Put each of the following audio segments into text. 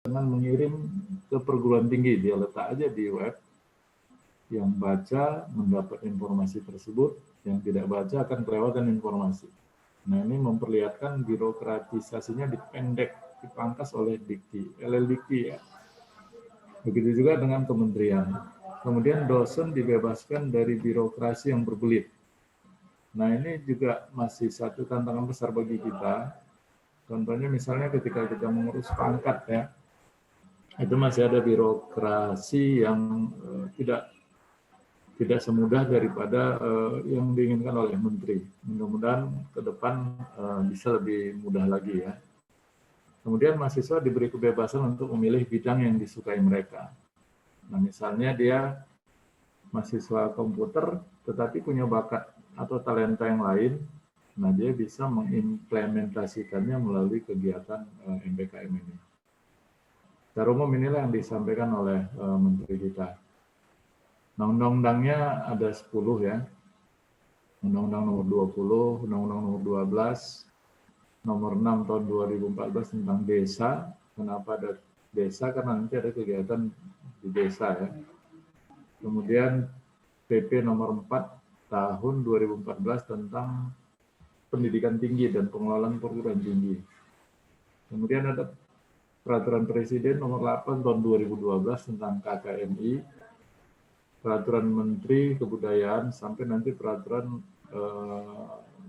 dengan mengirim ke perguruan tinggi, dia letak aja di web, yang baca mendapat informasi tersebut, yang tidak baca akan kelewatan informasi. Nah, ini memperlihatkan birokratisasinya dipendek, dipangkas oleh Dikti, LLDikti ya. Begitu juga dengan kementerian. Kemudian dosen dibebaskan dari birokrasi yang berbelit. Nah, ini juga masih satu tantangan besar bagi kita. Contohnya misalnya ketika kita mengurus pangkat ya, itu masih ada birokrasi yang tidak semudah daripada yang diinginkan oleh menteri. Mudah-mudahan ke depan bisa lebih mudah lagi ya. Kemudian mahasiswa diberi kebebasan untuk memilih bidang yang disukai mereka. Nah, misalnya dia mahasiswa komputer tetapi punya bakat atau talenta yang lain, nah dia bisa mengimplementasikannya melalui kegiatan MBKM ini. Secara umum inilah yang disampaikan oleh menteri kita. Nah, undang-undangnya ada 10 ya. Undang-Undang nomor 20, Undang-Undang nomor 12, nomor 6 tahun 2014 tentang desa. Kenapa ada desa? Karena nanti ada kegiatan di desa ya. Kemudian PP nomor 4 tahun 2014 tentang pendidikan tinggi dan pengelolaan perguruan tinggi. Kemudian ada Peraturan Presiden nomor 8 tahun 2012 tentang KKMI, Peraturan Menteri Kebudayaan, sampai nanti Peraturan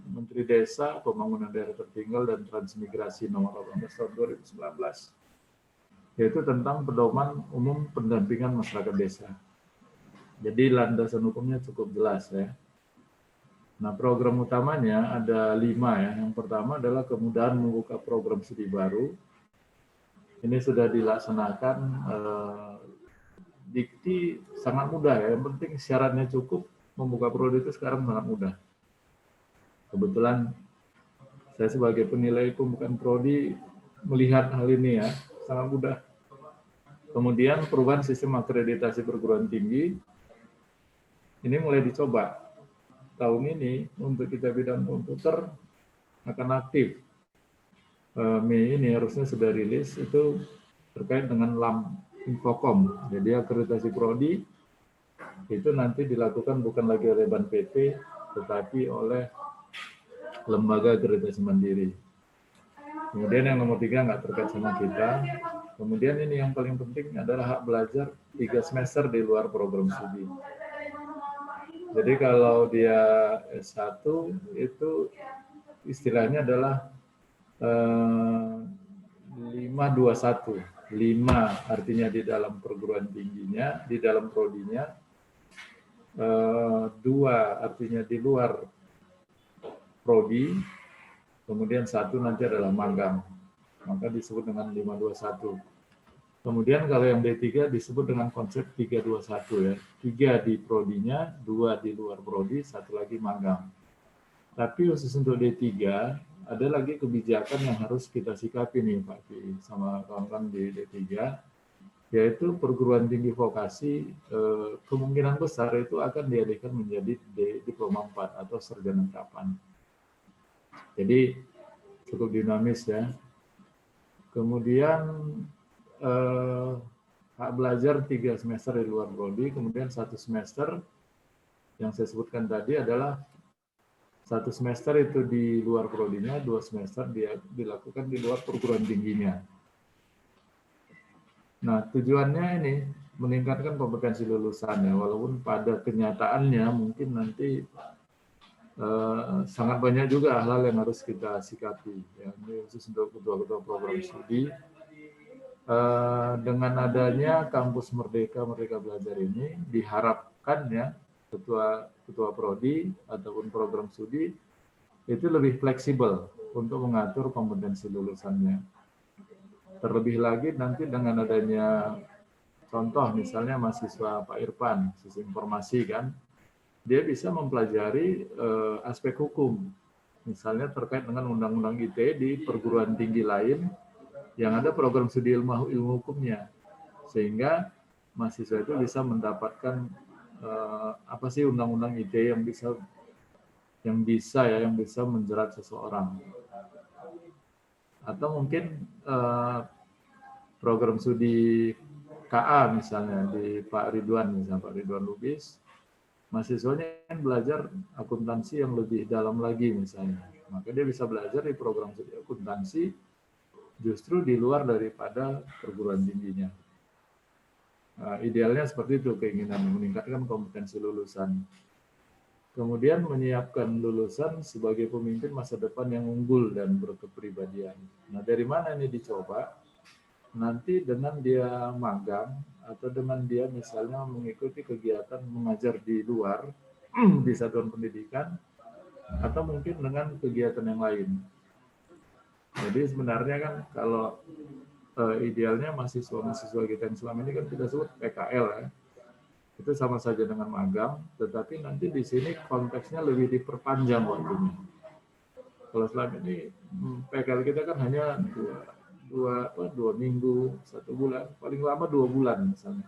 Menteri Desa, Pembangunan Daerah Tertinggal, dan Transmigrasi nomor 18 tahun 2019, yaitu tentang pedoman umum pendampingan masyarakat desa. Jadi landasan hukumnya cukup jelas ya. Nah, program utamanya ada 5 ya. Yang pertama adalah kemudahan membuka program studi baru. Ini sudah dilaksanakan, Dikti sangat mudah ya. Yang penting syaratnya cukup, membuka prodi itu sekarang sangat mudah. Kebetulan saya sebagai penilai pembukaan prodi melihat hal ini ya, sangat mudah. Kemudian perubahan sistem akreditasi perguruan tinggi, ini mulai dicoba. Tahun ini untuk kita bidang komputer akan aktif. Mei ini harusnya sudah rilis, itu terkait dengan LAM Infocom. Jadi akreditasi prodi itu nanti dilakukan bukan lagi oleh Ban PT, tetapi oleh lembaga akreditasi mandiri. Kemudian yang nomor 3 nggak terkait sama kita. Kemudian ini yang paling penting adalah hak belajar 3 semester di luar program studi. Jadi kalau dia S1 itu istilahnya adalah 521. 5 artinya di dalam perguruan tingginya, di dalam prodinya. 2 artinya di luar prodi. Kemudian 1 nanti adalah magang. Maka disebut dengan 521. Kemudian kalau yang D3 disebut dengan konsep 321 ya. 3 di prodinya, 2 di luar prodi, 1 lagi magang. Tapi khusus untuk D3, ada lagi kebijakan yang harus kita sikapi nih Pak Pi sama kawan-kawan di D3, yaitu perguruan tinggi vokasi kemungkinan besar itu akan dialihkan menjadi diploma 4 atau sarjana kapan. Jadi cukup dinamis ya. Kemudian hak belajar 3 semester di luar prodi, kemudian 1 semester yang saya sebutkan tadi adalah 1 semester itu di luar prodinya, 2 semester dia dilakukan di luar perguruan tingginya. Nah, tujuannya ini meningkatkan kompetensi lulusannya, walaupun pada kenyataannya mungkin nanti sangat banyak juga hal-hal yang harus kita sikapi. Ya, ini khusus untuk ketua-ketua program studi. Dengan adanya kampus Merdeka Belajar ini, diharapkan ya ketua prodi ataupun program studi itu lebih fleksibel untuk mengatur kompetensi lulusannya. Terlebih lagi nanti dengan adanya contoh misalnya mahasiswa Pak Irfan, sistem informasi kan, dia bisa mempelajari aspek hukum, misalnya terkait dengan undang-undang ITE di perguruan tinggi lain yang ada program studi ilmu hukumnya, sehingga mahasiswa itu bisa mendapatkan apa sih undang-undang ITE yang bisa menjerat seseorang. Atau mungkin program studi KA misalnya di Pak Ridwan, misalnya Pak Ridwan Lubis, mahasiswanya kan belajar akuntansi yang lebih dalam lagi misalnya, maka dia bisa belajar di program studi akuntansi justru di luar daripada perguruan tingginya. Idealnya seperti itu, keinginan meningkatkan kompetensi lulusan. Kemudian menyiapkan lulusan sebagai pemimpin masa depan yang unggul dan berkepribadian. Nah, dari mana ini dicoba? Nanti dengan dia magang atau dengan dia misalnya mengikuti kegiatan mengajar di luar di satuan pendidikan atau mungkin dengan kegiatan yang lain. Jadi sebenarnya kan kalau idealnya mahasiswa-mahasiswa kita yang selama ini kan kita sebut PKL ya, itu sama saja dengan magang, tetapi nanti di sini konteksnya lebih diperpanjang waktunya. Kalau selama ini PKL kita kan hanya dua minggu, 1 bulan, paling lama 2 bulan misalnya.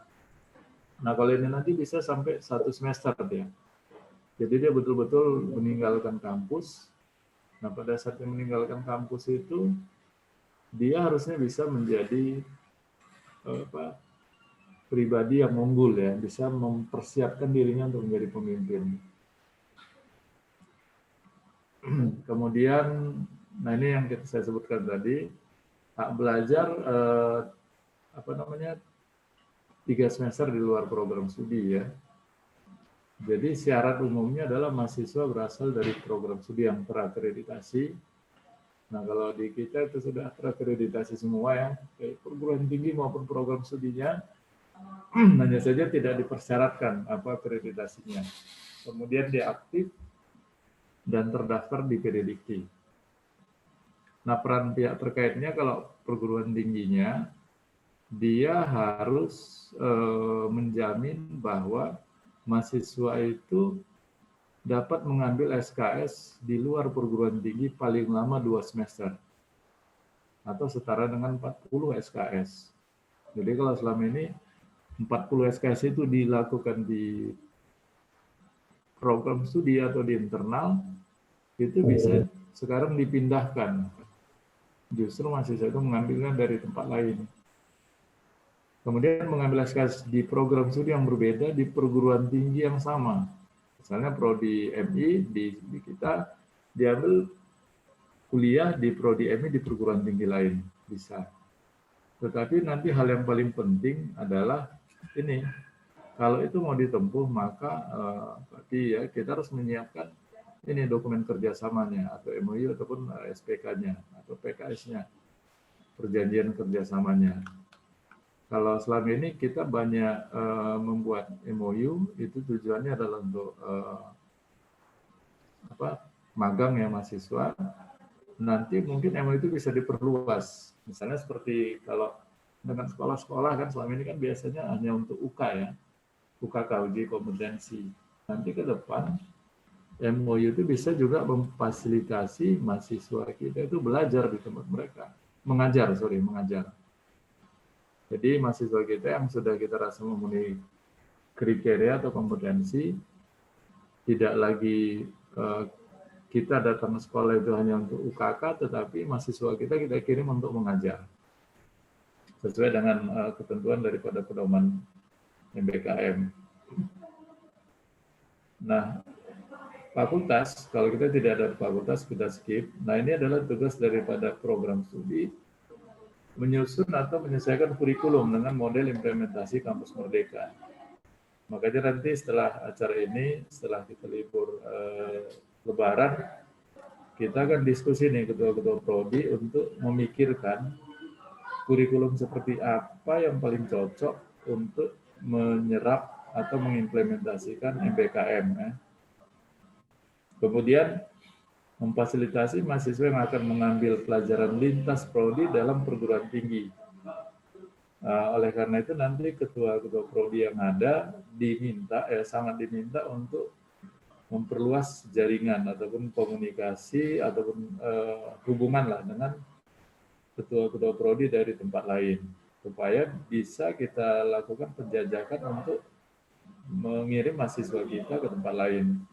Nah kalau ini nanti bisa sampai 1 semester ya. Jadi dia betul-betul meninggalkan kampus. Nah pada saat dia meninggalkan kampus itu, dia harusnya bisa menjadi pribadi yang unggul ya, bisa mempersiapkan dirinya untuk menjadi pemimpin. Kemudian, nah ini yang saya sebutkan tadi, hak belajar 3 semester di luar program studi ya. Jadi syarat umumnya adalah mahasiswa berasal dari program studi yang terakreditasi. Nah kalau di kita itu sudah terakreditasi semua ya, baik perguruan tinggi maupun program studinya, hanya saja tidak dipersyaratkan apa akreditasinya. Kemudian dia aktif dan terdaftar di PDDikti. Nah peran pihak terkaitnya kalau perguruan tingginya, dia harus menjamin bahwa mahasiswa itu dapat mengambil SKS di luar perguruan tinggi paling lama 2 semester atau setara dengan 40 SKS. Jadi kalau selama ini 40 SKS itu dilakukan di program studi atau di internal, itu bisa sekarang dipindahkan. Justru mahasiswa itu mengambilnya dari tempat lain. Kemudian mengambil SKS di program studi yang berbeda di perguruan tinggi yang sama. Misalnya prodi MI di kita diambil kuliah di prodi MI di perguruan tinggi lain, bisa. Tetapi nanti hal yang paling penting adalah ini, kalau itu mau ditempuh maka berarti ya kita harus menyiapkan ini dokumen kerjasamanya atau MOU ataupun SPK-nya atau PKS-nya, perjanjian kerjasamanya. Kalau selama ini kita banyak membuat MOU, itu tujuannya adalah untuk magang ya mahasiswa. Nanti mungkin MOU itu bisa diperluas. Misalnya seperti kalau dengan sekolah-sekolah kan selama ini kan biasanya hanya untuk UK ya, UKK uji kompetensi. Nanti ke depan MOU itu bisa juga memfasilitasi mahasiswa kita itu belajar di tempat mereka, mengajar. Jadi mahasiswa kita yang sudah kita rasa memenuhi kriteria atau kompetensi, tidak lagi kita datang ke sekolah itu hanya untuk UKK, tetapi mahasiswa kita kirim untuk mengajar. Sesuai dengan ketentuan daripada pedoman MBKM. Nah, fakultas, kalau kita tidak ada fakultas, kita skip. Nah, ini adalah tugas daripada program studi, menyusun atau menyesuaikan kurikulum dengan model implementasi Kampus Merdeka. Makanya nanti setelah acara ini, setelah kita libur Lebaran, kita akan diskusi nih ketua-ketua prodi untuk memikirkan kurikulum seperti apa yang paling cocok untuk menyerap atau mengimplementasikan MBKM. Kemudian memfasilitasi mahasiswa yang akan mengambil pelajaran lintas prodi dalam perguruan tinggi. Oleh karena itu nanti ketua-ketua prodi yang ada sangat diminta untuk memperluas jaringan ataupun komunikasi ataupun hubungan lah dengan ketua-ketua prodi dari tempat lain supaya bisa kita lakukan penjajakan untuk mengirim mahasiswa kita ke tempat lain.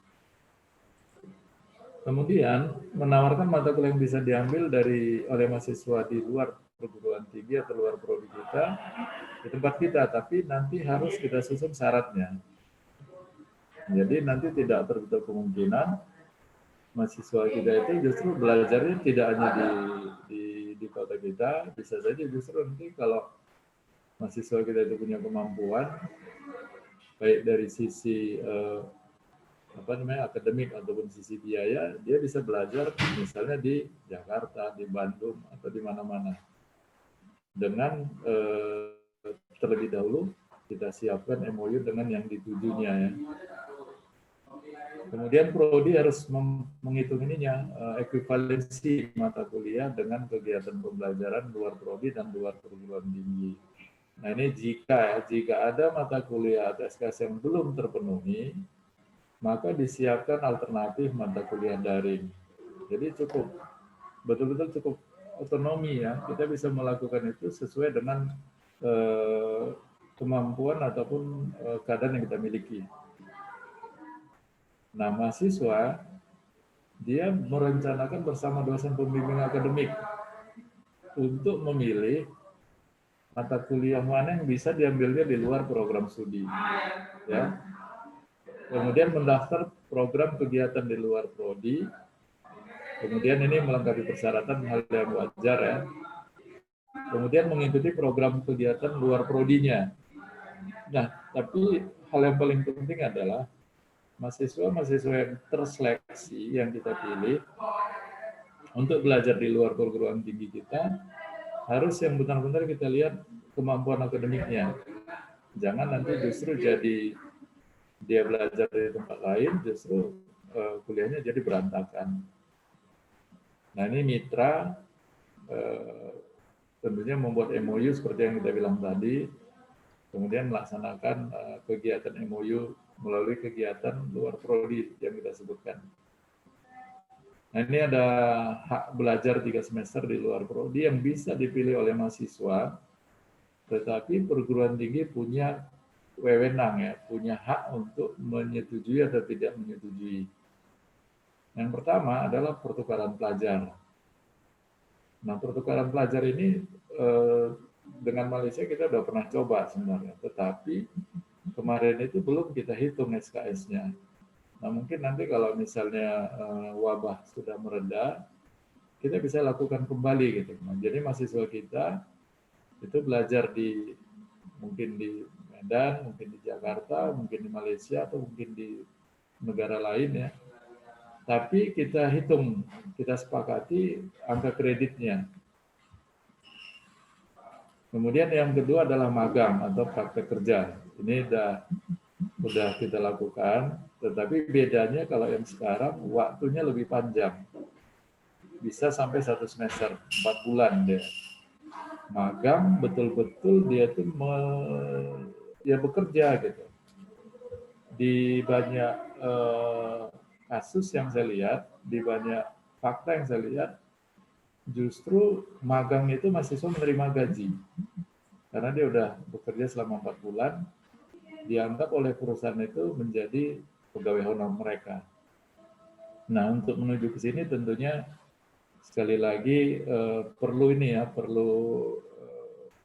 Kemudian menawarkan mata kuliah yang bisa diambil oleh mahasiswa di luar perguruan tinggi atau luar prodi kita di tempat kita, tapi nanti harus kita susun syaratnya. Jadi nanti tidak tertutup kemungkinan mahasiswa kita itu justru belajarnya tidak hanya di kota kita, bisa saja justru nanti kalau mahasiswa kita itu punya kemampuan baik dari sisi akademik ataupun sisi biaya, dia bisa belajar misalnya di Jakarta, di Bandung atau di mana-mana dengan terlebih dahulu kita siapkan MOU dengan yang ditujunya ya. Kemudian prodi harus menghitung ininya ekuivalensi mata kuliah dengan kegiatan pembelajaran luar prodi dan luar perguruan tinggi. Nah ini jika ada mata kuliah atau SKS yang belum terpenuhi, maka disiapkan alternatif mata kuliah daring. Jadi betul-betul cukup otonomi ya. Kita bisa melakukan itu sesuai dengan kemampuan ataupun keadaan yang kita miliki. Nah, mahasiswa dia merencanakan bersama dosen pembimbing akademik untuk memilih mata kuliah mana yang bisa diambilnya di luar program studi. Ya. Kemudian mendaftar program kegiatan di luar prodi. Kemudian ini melengkapi persyaratan hal yang wajar ya. Kemudian mengikuti program kegiatan luar prodinya. Nah, tapi hal yang paling penting adalah mahasiswa yang terseleksi yang kita pilih untuk belajar di luar perguruan tinggi kita harus yang benar-benar kita lihat kemampuan akademiknya. Jangan nanti justru jadi dia belajar di tempat lain, justru kuliahnya jadi berantakan. Nah ini mitra tentunya membuat MOU seperti yang kita bilang tadi, kemudian melaksanakan kegiatan MOU melalui kegiatan luar prodi yang kita sebutkan. Nah ini ada hak belajar 3 semester di luar prodi yang bisa dipilih oleh mahasiswa, tetapi perguruan tinggi punya wewenang ya, punya hak untuk menyetujui atau tidak menyetujui. Yang pertama adalah pertukaran pelajar. Nah pertukaran pelajar ini dengan Malaysia kita sudah pernah coba sebenarnya, tetapi kemarin itu belum kita hitung SKS-nya. Nah mungkin nanti kalau misalnya wabah sudah mereda, kita bisa lakukan kembali gitu. Nah, jadi mahasiswa kita itu belajar mungkin di Medan, mungkin di Jakarta, mungkin di Malaysia, atau mungkin di negara lain ya. Tapi kita hitung, kita sepakati angka kreditnya. Kemudian yang kedua adalah magang atau praktek kerja. Ini udah kita lakukan, tetapi bedanya kalau yang sekarang waktunya lebih panjang. Bisa sampai 1 semester, 4 bulan deh. Magang betul-betul dia tuh bekerja gitu. Di banyak kasus yang saya lihat, di banyak fakta yang saya lihat, justru magang itu mahasiswa menerima gaji. Karena dia udah bekerja selama 4 bulan, dianggap oleh perusahaan itu menjadi pegawai honor mereka. Nah, untuk menuju ke sini tentunya sekali lagi perlu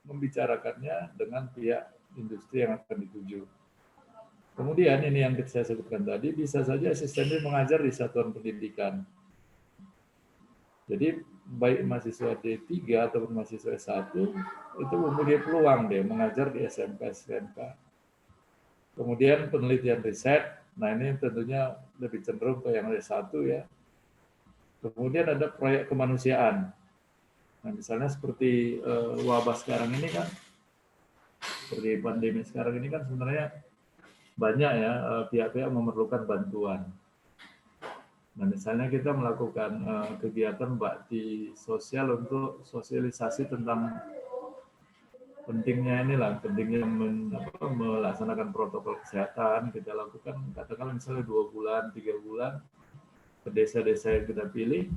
membicarakannya dengan pihak industri yang akan dituju. Kemudian ini yang saya sebutkan tadi, bisa saja asisten mengajar di satuan pendidikan. Jadi baik mahasiswa D3 ataupun mahasiswa S1 itu mempunyai peluang deh mengajar di SMP, SMK. Kemudian penelitian riset, nah ini tentunya lebih cenderung ke yang S1 ya. Kemudian ada proyek kemanusiaan. Nah misalnya seperti wabah sekarang ini kan, seperti pandemi sekarang ini kan sebenarnya banyak ya pihak-pihak memerlukan bantuan. Nah, misalnya kita melakukan kegiatan bakti sosial untuk sosialisasi tentang pentingnya melaksanakan protokol kesehatan. Kita lakukan katakanlah misalnya 2 bulan, 3 bulan ke desa-desa yang kita pilih.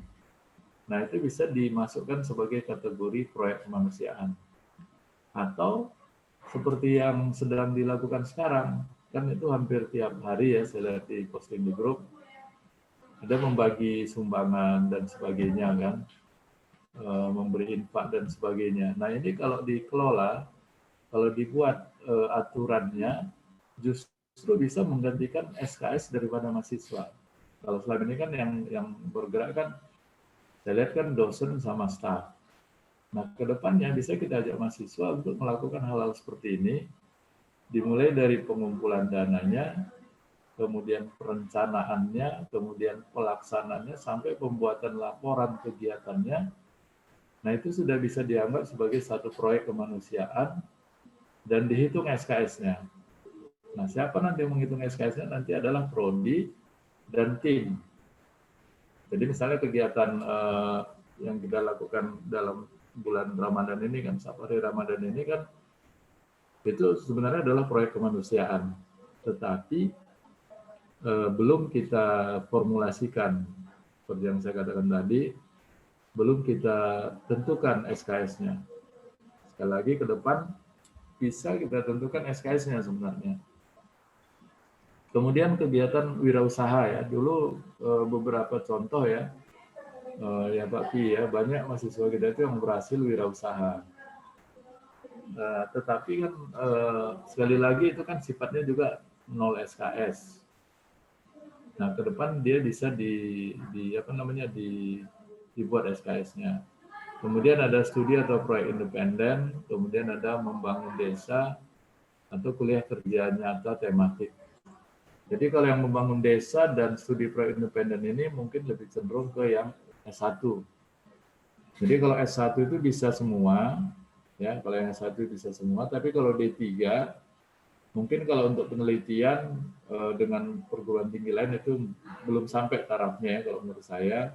Nah, itu bisa dimasukkan sebagai kategori proyek kemanusiaan. Atau seperti yang sedang dilakukan sekarang, kan itu hampir tiap hari ya saya lihat di posting di grup. ada membagi sumbangan dan sebagainya kan, memberi infak dan sebagainya. Nah ini kalau dikelola, kalau dibuat aturannya, justru bisa menggantikan SKS daripada mahasiswa. Kalau selama ini kan yang bergerak kan, saya lihat kan dosen sama staf. Nah kedepannya bisa kita ajak mahasiswa untuk melakukan hal-hal seperti ini, dimulai dari pengumpulan dananya, kemudian perencanaannya, kemudian pelaksanaannya, sampai pembuatan laporan kegiatannya. Nah itu sudah bisa dianggap sebagai satu proyek kemanusiaan dan dihitung SKS-nya. Nah siapa nanti yang menghitung SKS-nya nanti adalah prodi dan tim. Jadi misalnya kegiatan yang kita lakukan dalam bulan Ramadan ini kan, safari Ramadan ini kan, itu sebenarnya adalah proyek kemanusiaan. Tetapi belum kita formulasikan, seperti yang saya katakan tadi, belum kita tentukan SKS-nya. Sekali lagi ke depan bisa kita tentukan SKS-nya sebenarnya. Kemudian kegiatan wirausaha ya, dulu beberapa contoh ya, ya Pak Pi ya, banyak mahasiswa kita itu yang berhasil wirausaha. Tetapi kan sekali lagi itu kan sifatnya juga 0 SKS. Nah, ke depan dia bisa dibuat SKS-nya. Kemudian ada studi atau proyek independen, kemudian ada membangun desa atau kuliah kerja nyata tematik. Jadi kalau yang membangun desa dan studi proyek independen ini mungkin lebih cenderung ke yang S1. Jadi kalau S1 itu bisa semua, ya kalau yang S1 bisa semua, tapi kalau D3 mungkin kalau untuk penelitian dengan perguruan tinggi lain itu belum sampai tarafnya ya kalau menurut saya.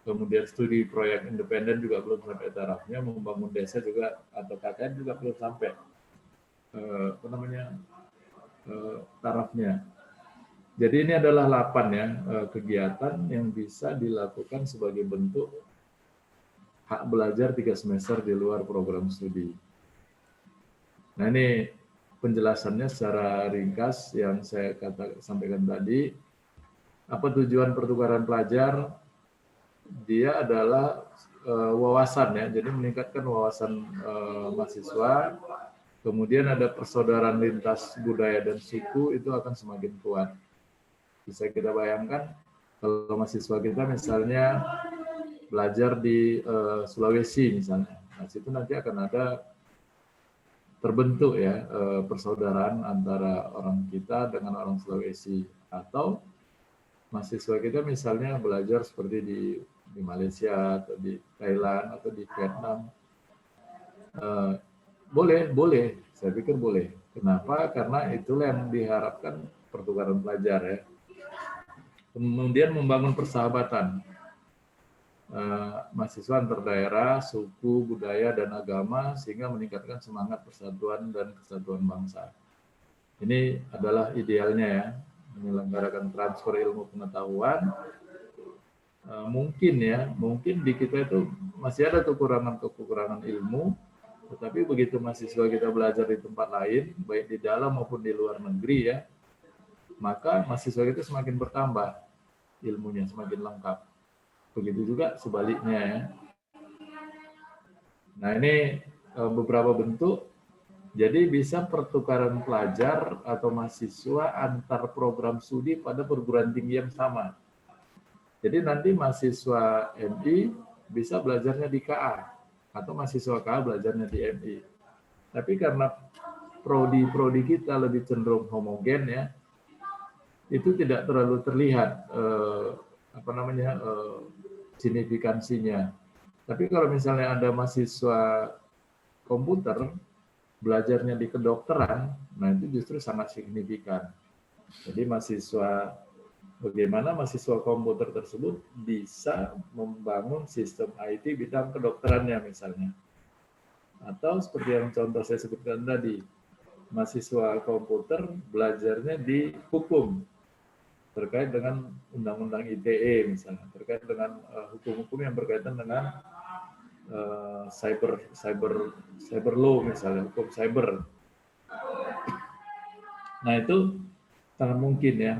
Kemudian studi proyek independen juga belum sampai tarafnya, membangun desa juga atau KKN juga belum sampai tarafnya. Jadi ini adalah 8 ya kegiatan yang bisa dilakukan sebagai bentuk hak belajar 3 semester di luar program studi. Nah ini penjelasannya secara ringkas yang saya sampaikan tadi. Apa tujuan pertukaran pelajar? Dia adalah wawasan ya, jadi meningkatkan wawasan mahasiswa. Kemudian ada persaudaraan lintas budaya dan suku itu akan semakin kuat. Bisa kita bayangkan kalau mahasiswa kita misalnya belajar di Sulawesi misalnya, nah situ nanti akan ada terbentuk ya persaudaraan antara orang kita dengan orang Sulawesi. Atau mahasiswa kita misalnya belajar seperti di Malaysia atau di Thailand atau di Vietnam, boleh, saya pikir boleh. Kenapa? Karena itulah yang diharapkan pertukaran pelajar ya. Kemudian membangun persahabatan mahasiswa antar daerah, suku, budaya, dan agama sehingga meningkatkan semangat persatuan dan kesatuan bangsa. Ini adalah idealnya ya, menyelenggarakan transfer ilmu pengetahuan. Mungkin di kita itu masih ada kekurangan ilmu, tetapi begitu mahasiswa kita belajar di tempat lain, baik di dalam maupun di luar negeri ya, maka mahasiswa kita semakin bertambah ilmunya, semakin lengkap. Begitu juga sebaliknya ya. Nah ini beberapa bentuk, jadi bisa pertukaran pelajar atau mahasiswa antar program studi pada perguruan tinggi yang sama. Jadi nanti mahasiswa MI bisa belajarnya di KA, atau mahasiswa KA belajarnya di MI. Tapi karena prodi-prodi kita lebih cenderung homogen ya, itu tidak terlalu terlihat signifikansinya. Tapi kalau misalnya ada mahasiswa komputer belajarnya di kedokteran, nah itu justru sangat signifikan. Jadi bagaimana mahasiswa komputer tersebut bisa membangun sistem IT bidang kedokterannya misalnya. Atau seperti yang contoh saya sebutkan tadi, mahasiswa komputer belajarnya di hukum, terkait dengan undang-undang ITE misalnya, terkait dengan hukum-hukum yang berkaitan dengan cyber law misalnya, hukum cyber. Nah itu sangat mungkin ya.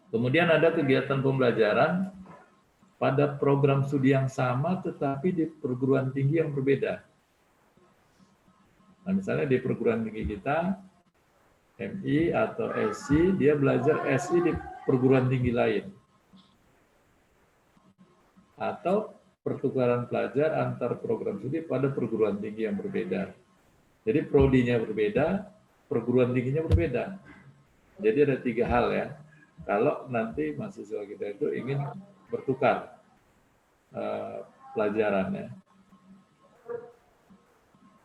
Kemudian ada kegiatan pembelajaran pada program studi yang sama tetapi di perguruan tinggi yang berbeda. Nah, misalnya di perguruan tinggi kita, MI atau SI, dia belajar SI di perguruan tinggi lain. Atau pertukaran pelajar antar program studi pada perguruan tinggi yang berbeda. Jadi prodinya berbeda, perguruan tingginya berbeda. Jadi ada 3 hal ya. Kalau nanti mahasiswa kita itu ingin bertukar pelajarannya.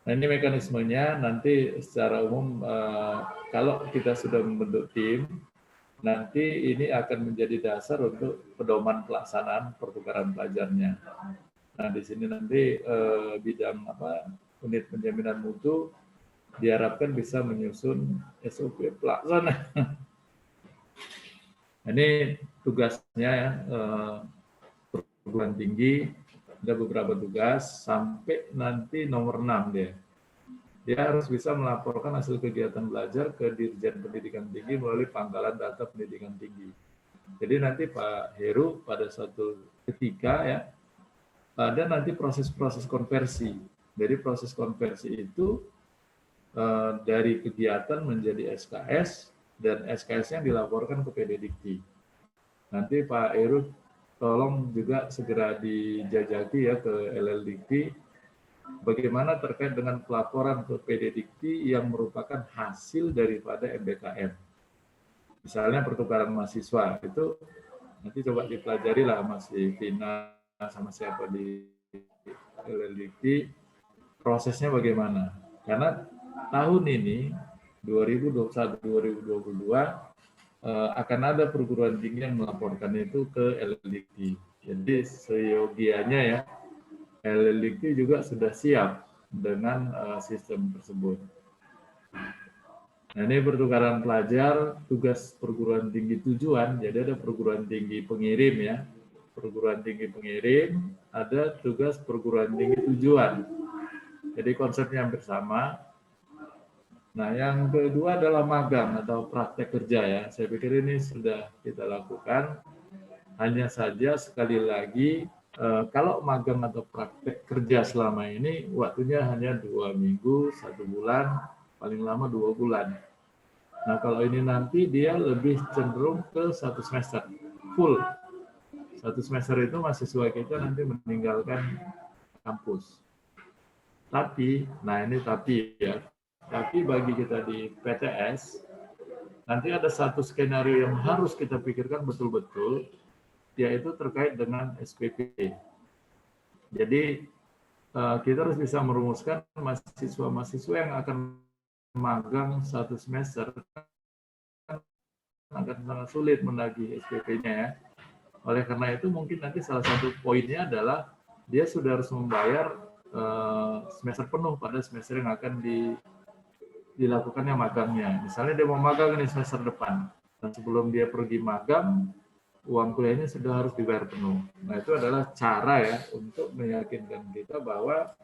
Nah, ini mekanismenya nanti secara umum kalau kita sudah membentuk tim, nanti ini akan menjadi dasar untuk pedoman pelaksanaan pertukaran pelajarnya. Nah, di sini nanti bidang unit penjaminan mutu diharapkan bisa menyusun SOP pelaksana. Ini tugasnya ya, perguruan tinggi ada beberapa tugas sampai nanti nomor 6 dia. Dia harus bisa melaporkan hasil kegiatan belajar ke Dirjen Pendidikan Tinggi melalui pangkalan data pendidikan tinggi. Jadi nanti Pak Heru pada suatu ketika ya ada nanti proses-proses konversi. Jadi proses konversi itu dari kegiatan menjadi SKS dan SKS-nya dilaporkan ke PD Dikti. Nanti Pak Heru tolong juga segera dijajaki ya ke LL Dikti bagaimana terkait dengan pelaporan ke PD Dikti yang merupakan hasil daripada MBKM. Misalnya pertukaran mahasiswa itu nanti coba dipelajari lah masih Vina sama siapa di LL Dikti prosesnya bagaimana. Karena tahun ini 2021-2022 akan ada perguruan tinggi yang melaporkan itu ke LLDikti. Jadi seyogianya ya, LLDikti juga sudah siap dengan sistem tersebut. Nah, ini pertukaran pelajar, tugas perguruan tinggi tujuan, jadi ada perguruan tinggi pengirim ya, perguruan tinggi pengirim, ada tugas perguruan tinggi tujuan. Jadi konsepnya hampir sama. Nah, yang kedua adalah magang atau praktek kerja ya. Saya pikir ini sudah kita lakukan. Hanya saja sekali lagi, kalau magang atau praktek kerja selama ini, waktunya hanya 2 minggu, 1 bulan, paling lama 2 bulan. Nah, kalau ini nanti dia lebih cenderung ke 1 semester, full. 1 semester itu mahasiswa kita nanti meninggalkan kampus. Tapi, nah ini tapi ya, tapi bagi kita di PTS, nanti ada satu skenario yang harus kita pikirkan betul-betul, yaitu terkait dengan SPP. Jadi kita harus bisa merumuskan mahasiswa-mahasiswa yang akan magang 1 semester akan sangat sulit menagih SPP-nya ya. Oleh karena itu mungkin nanti salah satu poinnya adalah dia sudah harus membayar semester penuh pada semester yang akan dilakukannya magangnya. Misalnya dia mau magang ini semester depan, dan sebelum dia pergi magang, uang kuliahnya sudah harus dibayar penuh. Nah, itu adalah cara ya untuk meyakinkan kita bahwa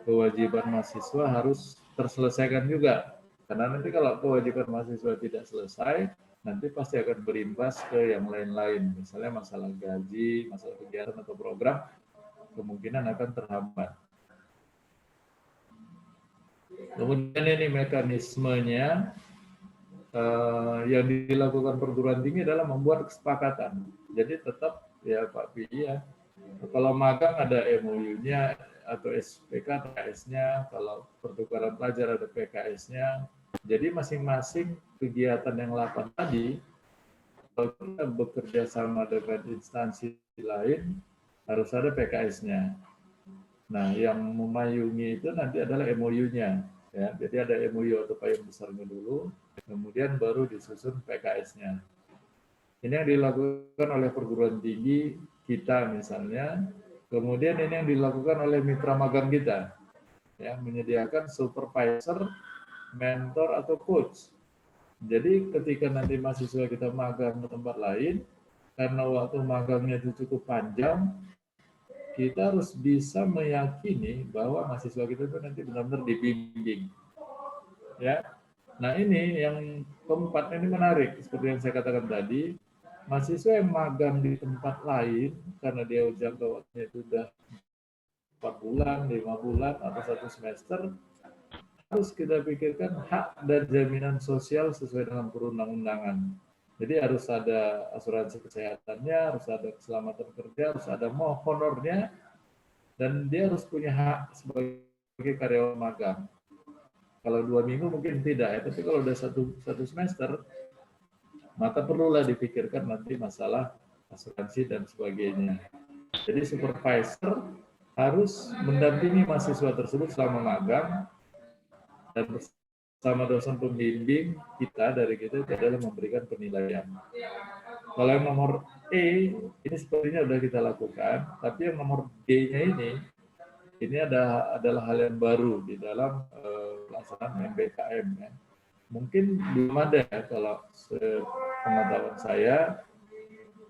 kewajiban mahasiswa harus terselesaikan juga. Karena nanti kalau kewajiban mahasiswa tidak selesai, nanti pasti akan berimbas ke yang lain-lain. Misalnya masalah gaji, masalah kegiatan atau program, kemungkinan akan terhambat. Kemudian ini mekanismenya yang dilakukan perguruan tinggi adalah membuat kesepakatan. Jadi tetap ya Pak Pi ya, kalau magang ada MOU-nya atau SPK PKS-nya, kalau pertukaran pelajar ada PKS-nya. Jadi masing-masing kegiatan yang 8 tadi, kalau kita bekerja sama dengan instansi lain, harus ada PKS-nya. Nah, yang memayungi itu nanti adalah MOU-nya. Ya, jadi ada MOU atau payung besarnya dulu, kemudian baru disusun PKS-nya. Ini yang dilakukan oleh perguruan tinggi kita misalnya, kemudian ini yang dilakukan oleh mitra magang kita, ya, menyediakan supervisor, mentor atau coach. Jadi ketika nanti mahasiswa kita magang ke tempat lain, karena waktu magangnya itu cukup panjang, kita harus bisa meyakini bahwa mahasiswa kita itu nanti benar-benar dibimbing. Ya. Nah, ini yang keempat ini menarik seperti yang saya katakan tadi. mahasiswa yang magang di tempat lain karena dia jangka waktunya itu sudah 4 bulan, 5 bulan, atau 1 semester, harus kita pikirkan hak dan jaminan sosial sesuai dengan perundang-undangan. Jadi harus ada asuransi kesehatannya, harus ada keselamatan kerja, harus ada honornya, dan dia harus punya hak sebagai karyawan magang. Kalau 2 minggu mungkin tidak ya, tapi kalau udah satu semester, maka perlulah dipikirkan nanti masalah asuransi dan sebagainya. Jadi supervisor harus mendampingi mahasiswa tersebut selama magang, dan bersama dosen pembimbing kita dari kita itu adalah memberikan penilaian. Kalau yang nomor E, ini sepertinya sudah kita lakukan, tapi yang nomor D-nya ini adalah hal yang baru di dalam pelaksanaan MBKM. Ya. Mungkin belum ada ya, kalau pengetahuan saya,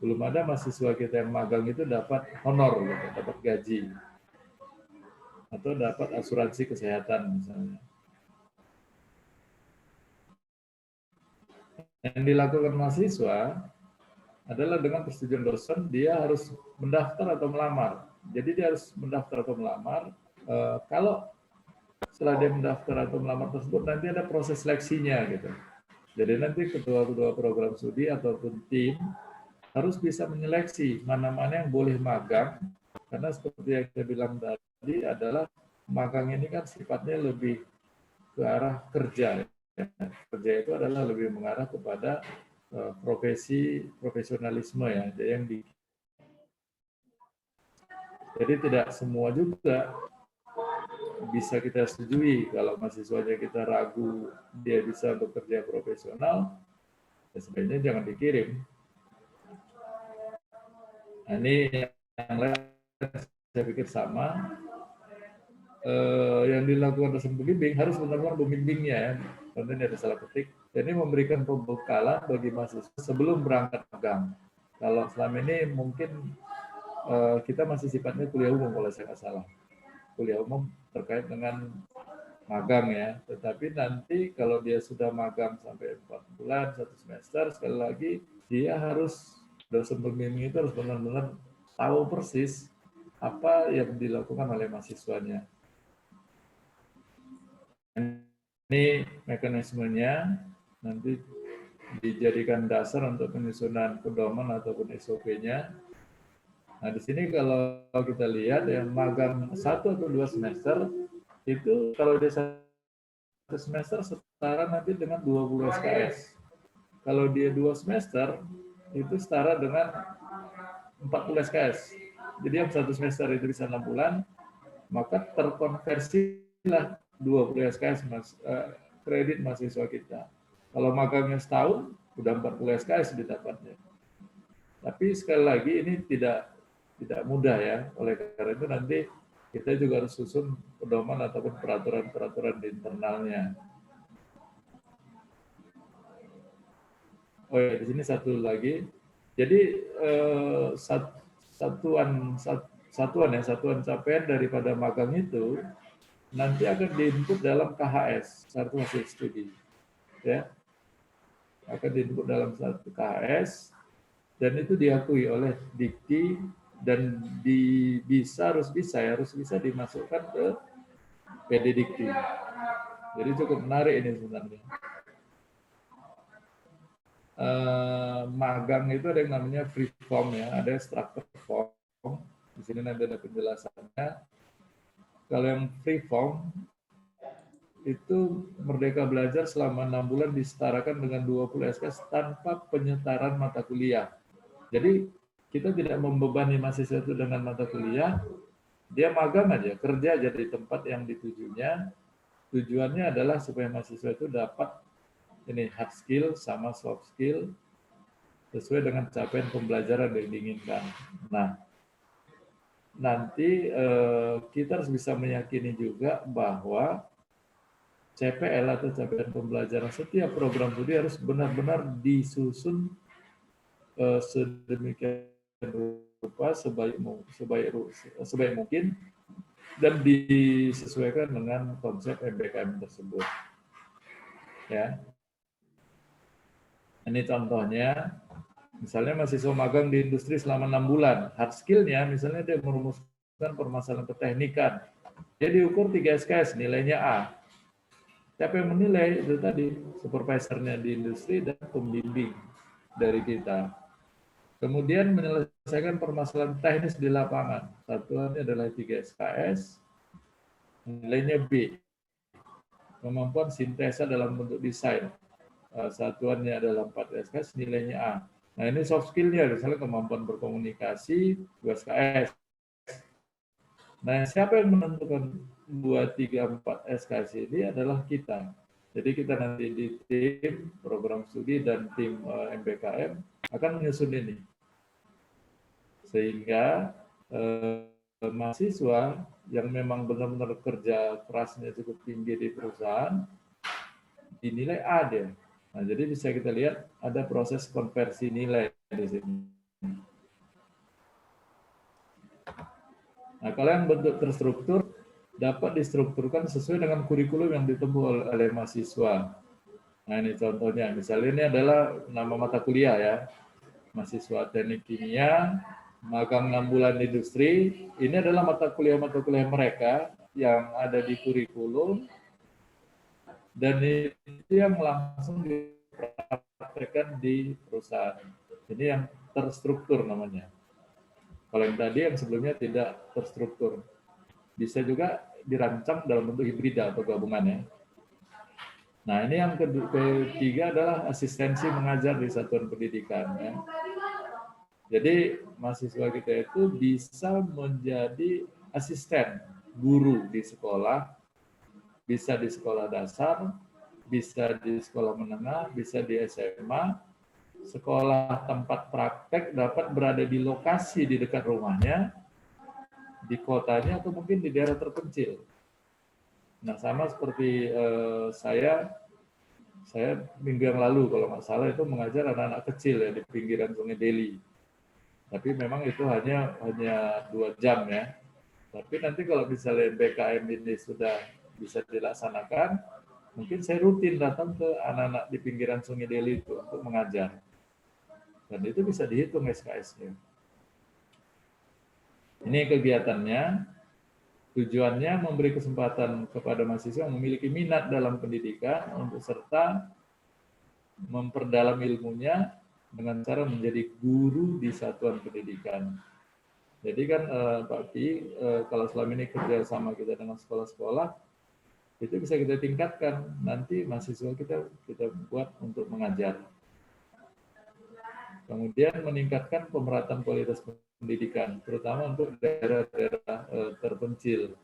belum ada mahasiswa kita yang magang itu dapat honor, gitu, dapat gaji, atau dapat asuransi kesehatan misalnya. Yang dilakukan mahasiswa adalah dengan persetujuan dosen, dia harus mendaftar atau melamar. Jadi dia harus mendaftar atau melamar. Kalau setelah dia mendaftar atau melamar tersebut, nanti ada proses seleksinya gitu. Jadi nanti ketua-ketua program studi ataupun tim harus bisa menyeleksi mana-mana yang boleh magang, karena seperti yang saya bilang tadi adalah magang ini kan sifatnya lebih ke arah kerja. Kerja itu adalah lebih mengarah kepada profesionalisme ya. Jadi tidak semua juga bisa kita setujui. Kalau mahasiswanya kita ragu dia bisa bekerja profesional, ya sebaiknya jangan dikirim. Nah, ini yang lain saya pikir sama. Yang dilakukan dosen pembimbing harus benar-benar pembimbingnya. Contohnya ada salah ketik. Jadi memberikan pembekalan bagi mahasiswa sebelum berangkat magang. Kalau selama ini mungkin kita masih sifatnya kuliah umum kalau saya nggak salah. Kuliah umum terkait dengan magang ya. Tetapi nanti kalau dia sudah magang sampai 4 bulan, 1 semester, sekali lagi dia harus, dosen pembimbing itu harus benar-benar tahu persis apa yang dilakukan oleh mahasiswanya. Ini mekanismenya nanti dijadikan dasar untuk penyusunan pedoman ataupun SOP-nya. Nah, di sini kalau kita lihat yang magang 1 atau 2 semester, itu kalau dia 1 semester setara nanti dengan 20 SKS. Kalau dia 2 semester, itu setara dengan 40 SKS. Jadi yang 1 semester itu bisa 6 bulan, maka terkonversilah 20 SKS kredit mahasiswa kita. Kalau magangnya setahun, udah 40 SKS didapatnya. Tapi sekali lagi ini tidak mudah ya. Oleh karena itu nanti kita juga harus susun pedoman ataupun peraturan-peraturan di internalnya. Oh ya, di sini satu lagi. Jadi satuan capaian daripada magang itu nanti akan diinput dalam KHS, kartu hasil studi. Ya. Akan diinput dalam satu KHS, dan itu diakui oleh Dikti, dan harus bisa dimasukkan ke PD Dikti. Jadi cukup menarik ini sebenarnya. Magang itu ada yang namanya free form ya, ada structure form. Di sini nanti ada penjelasannya. Kalau yang free form itu Merdeka Belajar selama 6 bulan disetarakan dengan 20 SKS tanpa penyetaran mata kuliah. Jadi kita tidak membebani mahasiswa itu dengan mata kuliah, dia magang aja, kerja aja di tempat yang ditujunya. Tujuannya adalah supaya mahasiswa itu dapat ini hard skill sama soft skill sesuai dengan capaian pembelajaran yang diinginkan. Nah, nanti kita harus bisa meyakini juga bahwa CPL atau capaian pembelajaran setiap program studi harus benar-benar disusun sedemikian rupa sebaik mungkin dan disesuaikan dengan konsep MBKM tersebut. Ya. Ini contohnya. Misalnya mahasiswa magang di industri selama 6 bulan. Hard skill-nya misalnya dia merumuskan permasalahan keteknikan. Dia diukur 3 SKS, nilainya A. Siapa yang menilai? Itu tadi, supervisornya di industri dan pembimbing dari kita. Kemudian menyelesaikan permasalahan teknis di lapangan. Satuannya adalah 3 SKS, nilainya B. Kemampuan sintesa dalam bentuk desain. Satuannya adalah 4 SKS, nilainya A. Nah ini soft skill-nya, misalnya kemampuan berkomunikasi, 2 SKS. Nah siapa yang menentukan 2, 3, 4 SKS ini adalah kita. Jadi kita nanti di tim program studi dan tim MBKM akan menyusun ini. Sehingga mahasiswa yang memang benar-benar kerja kerasnya cukup tinggi di perusahaan, dinilai A dia. Nah, jadi bisa kita lihat ada proses konversi nilai di sini. Nah, kalau yang bentuk terstruktur, dapat distrukturkan sesuai dengan kurikulum yang ditempuh oleh mahasiswa. Nah, ini contohnya. Misalnya ini adalah nama mata kuliah ya. Mahasiswa teknik kimia, magang 6 bulan industri. Ini adalah mata kuliah mereka yang ada di kurikulum. Dan itu yang langsung dipraktekkan di perusahaan. Ini yang terstruktur namanya. Kalau yang tadi yang sebelumnya tidak terstruktur. Bisa juga dirancang dalam bentuk hibrida atau gabungan ya. Nah ini yang ketiga adalah asistensi mengajar di satuan pendidikan. Ya. Jadi mahasiswa kita itu bisa menjadi asisten guru di sekolah, bisa di sekolah dasar, bisa di sekolah menengah, bisa di SMA, sekolah tempat praktek dapat berada di lokasi di dekat rumahnya, di kotanya, atau mungkin di daerah terpencil. Nah, sama seperti saya minggu yang lalu, kalau nggak salah, itu mengajar anak-anak kecil ya di pinggiran Sungai Deli. Tapi memang itu hanya 2 jam ya. Tapi nanti kalau misalnya BKM ini sudah bisa dilaksanakan, mungkin saya rutin datang ke anak-anak di pinggiran Sungai Deli itu untuk mengajar. Dan itu bisa dihitung SKS-nya. Ini kegiatannya, tujuannya memberi kesempatan kepada mahasiswa yang memiliki minat dalam pendidikan untuk serta memperdalam ilmunya dengan cara menjadi guru di satuan pendidikan. Jadi kan Pak Pi, kalau selama ini kerja sama kita dengan sekolah-sekolah, itu bisa kita tingkatkan. Nanti mahasiswa kita buat untuk mengajar. Kemudian meningkatkan pemerataan kualitas pendidikan, terutama untuk daerah-daerah terpencil.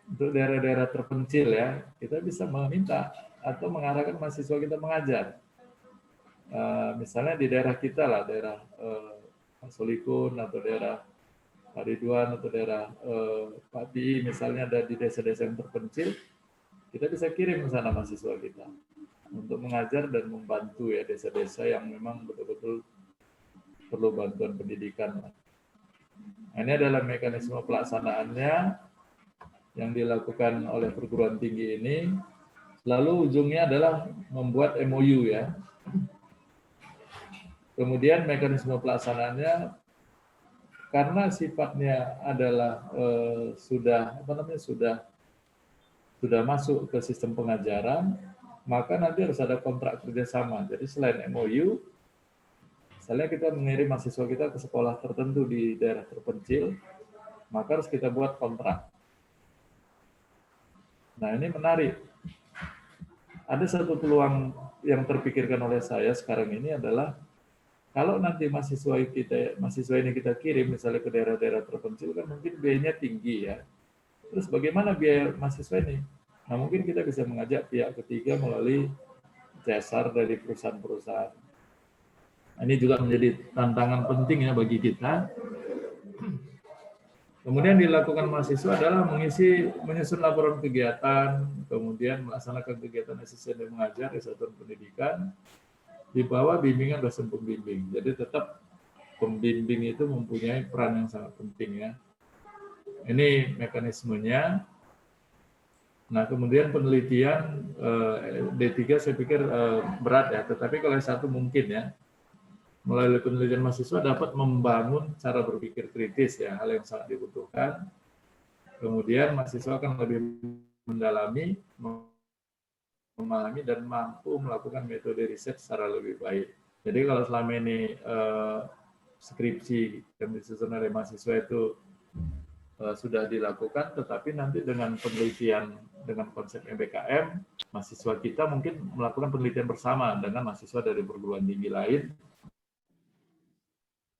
Untuk daerah-daerah terpencil ya, kita bisa meminta atau mengarahkan mahasiswa kita mengajar. Misalnya di daerah kita lah, daerah Solikun atau daerah Pak Ridwan atau daerah Pak Pi, misalnya ada di desa-desa yang terpencil, kita bisa kirim ke sana mahasiswa kita untuk mengajar dan membantu ya desa-desa yang memang betul-betul perlu bantuan pendidikan. Nah, ini adalah mekanisme pelaksanaannya yang dilakukan oleh perguruan tinggi ini. Lalu ujungnya adalah membuat MOU ya. Kemudian mekanisme pelaksanaannya karena sifatnya adalah sudah masuk ke sistem pengajaran, maka nanti harus ada kontrak kerjasama. Jadi selain MOU, misalnya kita mengirim mahasiswa kita ke sekolah tertentu di daerah terpencil, maka harus kita buat kontrak. Nah ini menarik. Ada satu peluang yang terpikirkan oleh saya sekarang ini adalah kalau nanti mahasiswa ini kita kirim misalnya ke daerah-daerah terpencil kan mungkin biayanya tinggi ya. Terus bagaimana biaya mahasiswa ini? Nah mungkin kita bisa mengajak pihak ketiga melalui CSR dari perusahaan-perusahaan. Ini juga menjadi tantangan penting ya bagi kita. Kemudian dilakukan mahasiswa adalah menyusun laporan kegiatan, kemudian melaksanakan kegiatan asisten dan mengajar di satuan pendidikan, di bawah bimbingan dosen pembimbing. Jadi tetap pembimbing itu mempunyai peran yang sangat penting ya. Ini mekanismenya. Nah kemudian penelitian D3 saya pikir berat ya, tetapi kalau S1 mungkin ya. melalui penelitian mahasiswa dapat membangun cara berpikir kritis ya, hal yang sangat dibutuhkan. Kemudian mahasiswa akan lebih mendalami, memahami dan mampu melakukan metode riset secara lebih baik. Jadi kalau selama ini skripsi yang disusun oleh mahasiswa itu sudah dilakukan, tetapi nanti dengan penelitian dengan konsep MBKM, mahasiswa kita mungkin melakukan penelitian bersama dengan mahasiswa dari perguruan tinggi lain,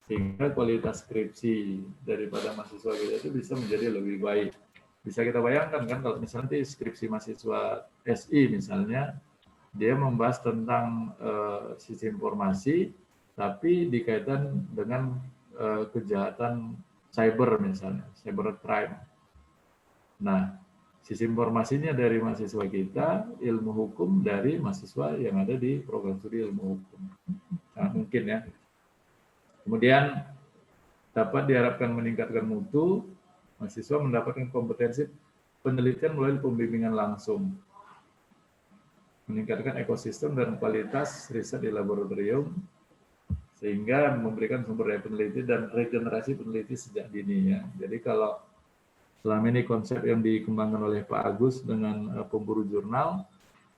sehingga kualitas skripsi daripada mahasiswa kita itu bisa menjadi lebih baik. Bisa kita bayangkan kan kalau misalnya skripsi mahasiswa SI misalnya, dia membahas tentang sistem informasi, tapi dikaitkan dengan kejahatan cyber misalnya, cyber crime. Nah, sistem informasinya dari mahasiswa kita, ilmu hukum dari mahasiswa yang ada di program studi ilmu hukum. Sangat mungkin ya. Kemudian dapat diharapkan meningkatkan mutu, mahasiswa mendapatkan kompetensi penelitian melalui pembimbingan langsung, meningkatkan ekosistem dan kualitas riset di laboratorium, sehingga memberikan sumber daya peneliti dan regenerasi peneliti sejak dini ya. Jadi kalau selama ini konsep yang dikembangkan oleh Pak Agus dengan pemburu jurnal,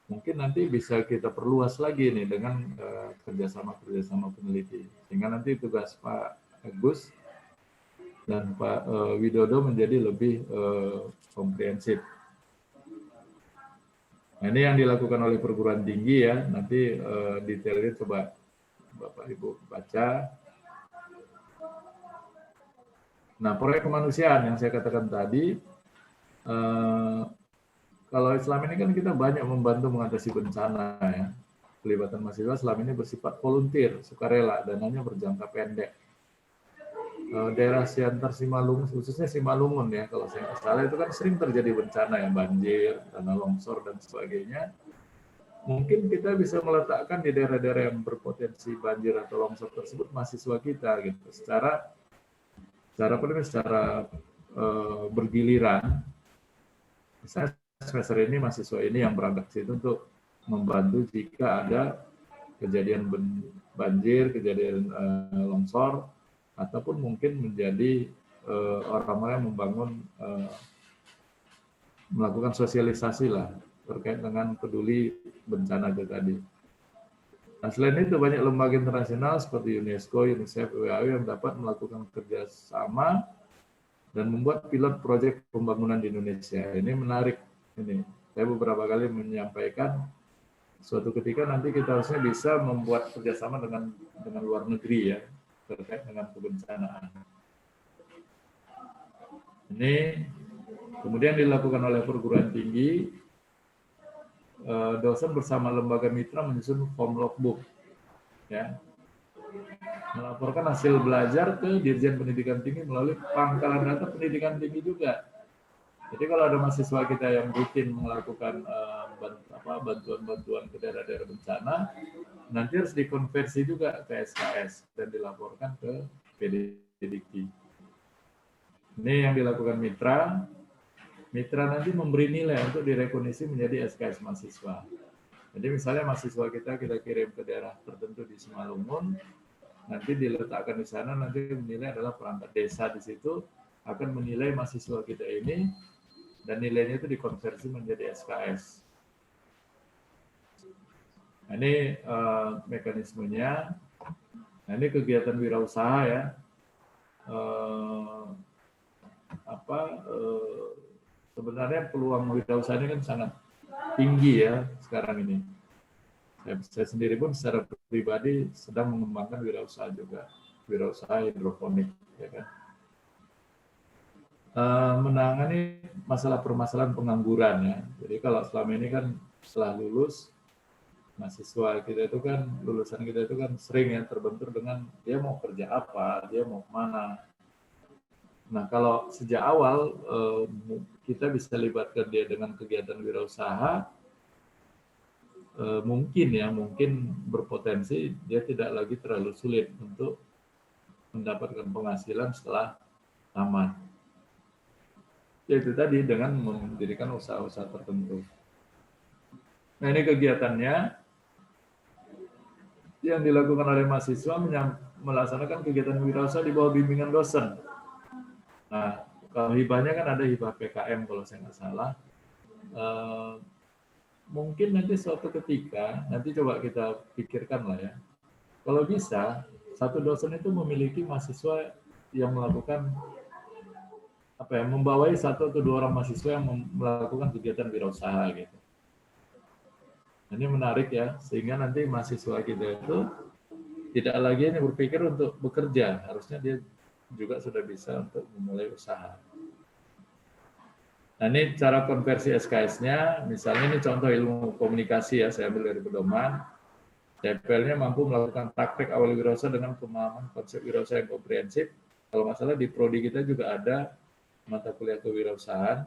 mungkin nanti bisa kita perluas lagi nih dengan kerjasama peneliti. Sehingga nanti tugas Pak Agus dan Pak Widodo menjadi lebih komprehensif. Nah, ini yang dilakukan oleh perguruan tinggi ya. Nanti detailnya coba Bapak Ibu baca. Nah, proyek kemanusiaan yang saya katakan tadi, kalau selama ini kan kita banyak membantu mengatasi bencana ya. Pelibatan mahasiswa selama ini bersifat volunteer, sukarela, dananya berjangka pendek. Daerah Siantar Simalungun, khususnya Simalungun ya, kalau saya nggak salah itu kan sering terjadi bencana ya, banjir, tanah longsor dan sebagainya. Mungkin kita bisa meletakkan di daerah-daerah yang berpotensi banjir atau longsor tersebut mahasiswa kita gitu, secara bergiliran. Misalnya semester ini mahasiswa ini yang berangkat ke situ untuk membantu jika ada kejadian banjir, kejadian longsor, ataupun mungkin menjadi orang-orang yang membangun, melakukan sosialisasi lah terkait dengan peduli bencana itu tadi. Nah, selain itu banyak lembaga internasional seperti UNESCO, UNICEF, WHO yang dapat melakukan kerjasama dan membuat pilot proyek pembangunan di Indonesia. Ini menarik. Ini saya beberapa kali menyampaikan suatu ketika nanti kita harusnya bisa membuat kerjasama dengan luar negeri ya terkait dengan kebencanaan. Ini kemudian dilakukan oleh perguruan tinggi. Dosen bersama lembaga mitra menyusun form logbook, ya, melaporkan hasil belajar ke Dirjen Pendidikan Tinggi melalui pangkalan data pendidikan tinggi juga. Jadi kalau ada mahasiswa kita yang rutin melakukan bantuan-bantuan ke daerah-daerah bencana, nanti harus dikonversi juga ke SKS dan dilaporkan ke PDDikti. Ini yang dilakukan mitra. Mitra nanti memberi nilai untuk direkognisi menjadi SKS mahasiswa. Jadi misalnya mahasiswa kita kirim ke daerah tertentu di Simalungun, nanti diletakkan di sana, nanti menilai adalah perangkat desa di situ akan menilai mahasiswa kita ini, dan nilainya itu dikonversi menjadi SKS. Nah, ini mekanismenya. Nah, ini kegiatan wirausaha ya. Sebenarnya peluang wirausaha ini kan sangat tinggi ya sekarang ini. Saya sendiri pun secara pribadi sedang mengembangkan wirausaha juga, wirausaha hidroponik, ya kan. Menangani masalah permasalahan pengangguran ya. Jadi kalau selama ini kan setelah lulus, mahasiswa kita itu kan, lulusan kita itu kan sering ya terbentur dengan dia mau kerja apa, dia mau kemana. Nah, kalau sejak awal kita bisa libatkan dia dengan kegiatan wirausaha, mungkin berpotensi dia tidak lagi terlalu sulit untuk mendapatkan penghasilan setelah tamat. Yaitu tadi dengan mendirikan usaha-usaha tertentu. Nah, ini kegiatannya. yang dilakukan oleh mahasiswa melaksanakan kegiatan wirausaha di bawah bimbingan dosen. Nah, kalau hibahnya kan ada hibah PKM kalau saya nggak salah. Mungkin nanti suatu ketika, nanti coba kita pikirkan lah ya. Kalau bisa, satu dosen itu memiliki mahasiswa yang melakukan membawai satu atau dua orang mahasiswa yang melakukan kegiatan wirausaha gitu. Ini menarik ya, sehingga nanti mahasiswa kita itu tidak lagi ini berpikir untuk bekerja, harusnya dia juga sudah bisa untuk memulai usaha. Nah, ini cara konversi SKS-nya, misalnya ini contoh ilmu komunikasi ya, saya ambil dari pedoman. CPL-nya mampu melakukan praktek awal wirausaha dengan pemahaman konsep wirausaha yang komprehensif. Kalau nggak salah di prodi kita juga ada mata kuliah kewirausahaan.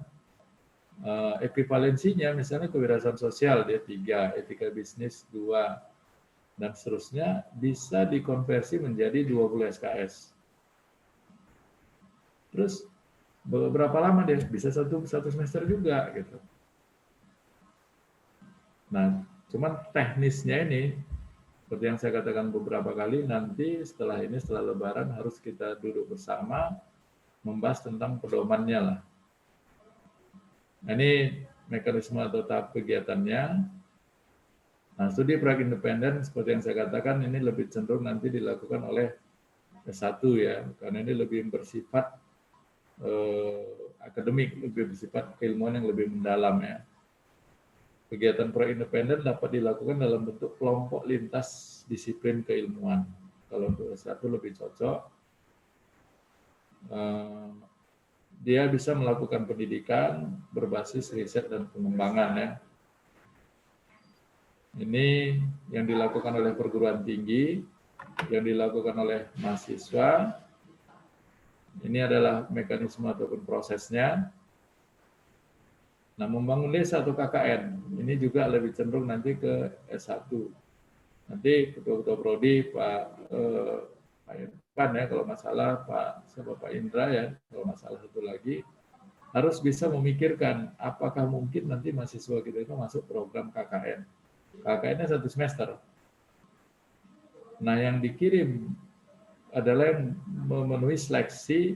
Ekivalensinya misalnya kewirausahaan sosial dia 3, etika bisnis 2, dan seterusnya bisa dikonversi menjadi 20 SKS. Terus berapa lama dia? Bisa satu semester juga gitu. Nah, cuman teknisnya ini seperti yang saya katakan beberapa kali, nanti setelah Lebaran harus kita duduk bersama membahas tentang pedomannya lah. Nah, ini mekanisme atau tahap kegiatannya. Nah, studi proyek independen seperti yang saya katakan ini lebih cenderung nanti dilakukan oleh S1 ya, karena ini lebih bersifat akademik, lebih bersifat keilmuan yang lebih mendalam ya. Kegiatan proyek independen dapat dilakukan dalam bentuk kelompok lintas disiplin keilmuan. Kalau untuk S1 lebih cocok. Dia bisa melakukan pendidikan berbasis riset dan pengembangan ya. Ini yang dilakukan oleh perguruan tinggi, yang dilakukan oleh mahasiswa. Ini adalah mekanisme ataupun prosesnya. Nah, membangun desa atau KKN, ini juga lebih cenderung nanti ke S1. Nanti ketua-ketua prodi, Pak Irfan ya, kalau masalah Pak Indra ya, kalau masalah satu lagi, harus bisa memikirkan apakah mungkin nanti mahasiswa kita itu masuk program KKN. KKN-nya 1 semester. Nah, yang dikirim adalah yang memenuhi seleksi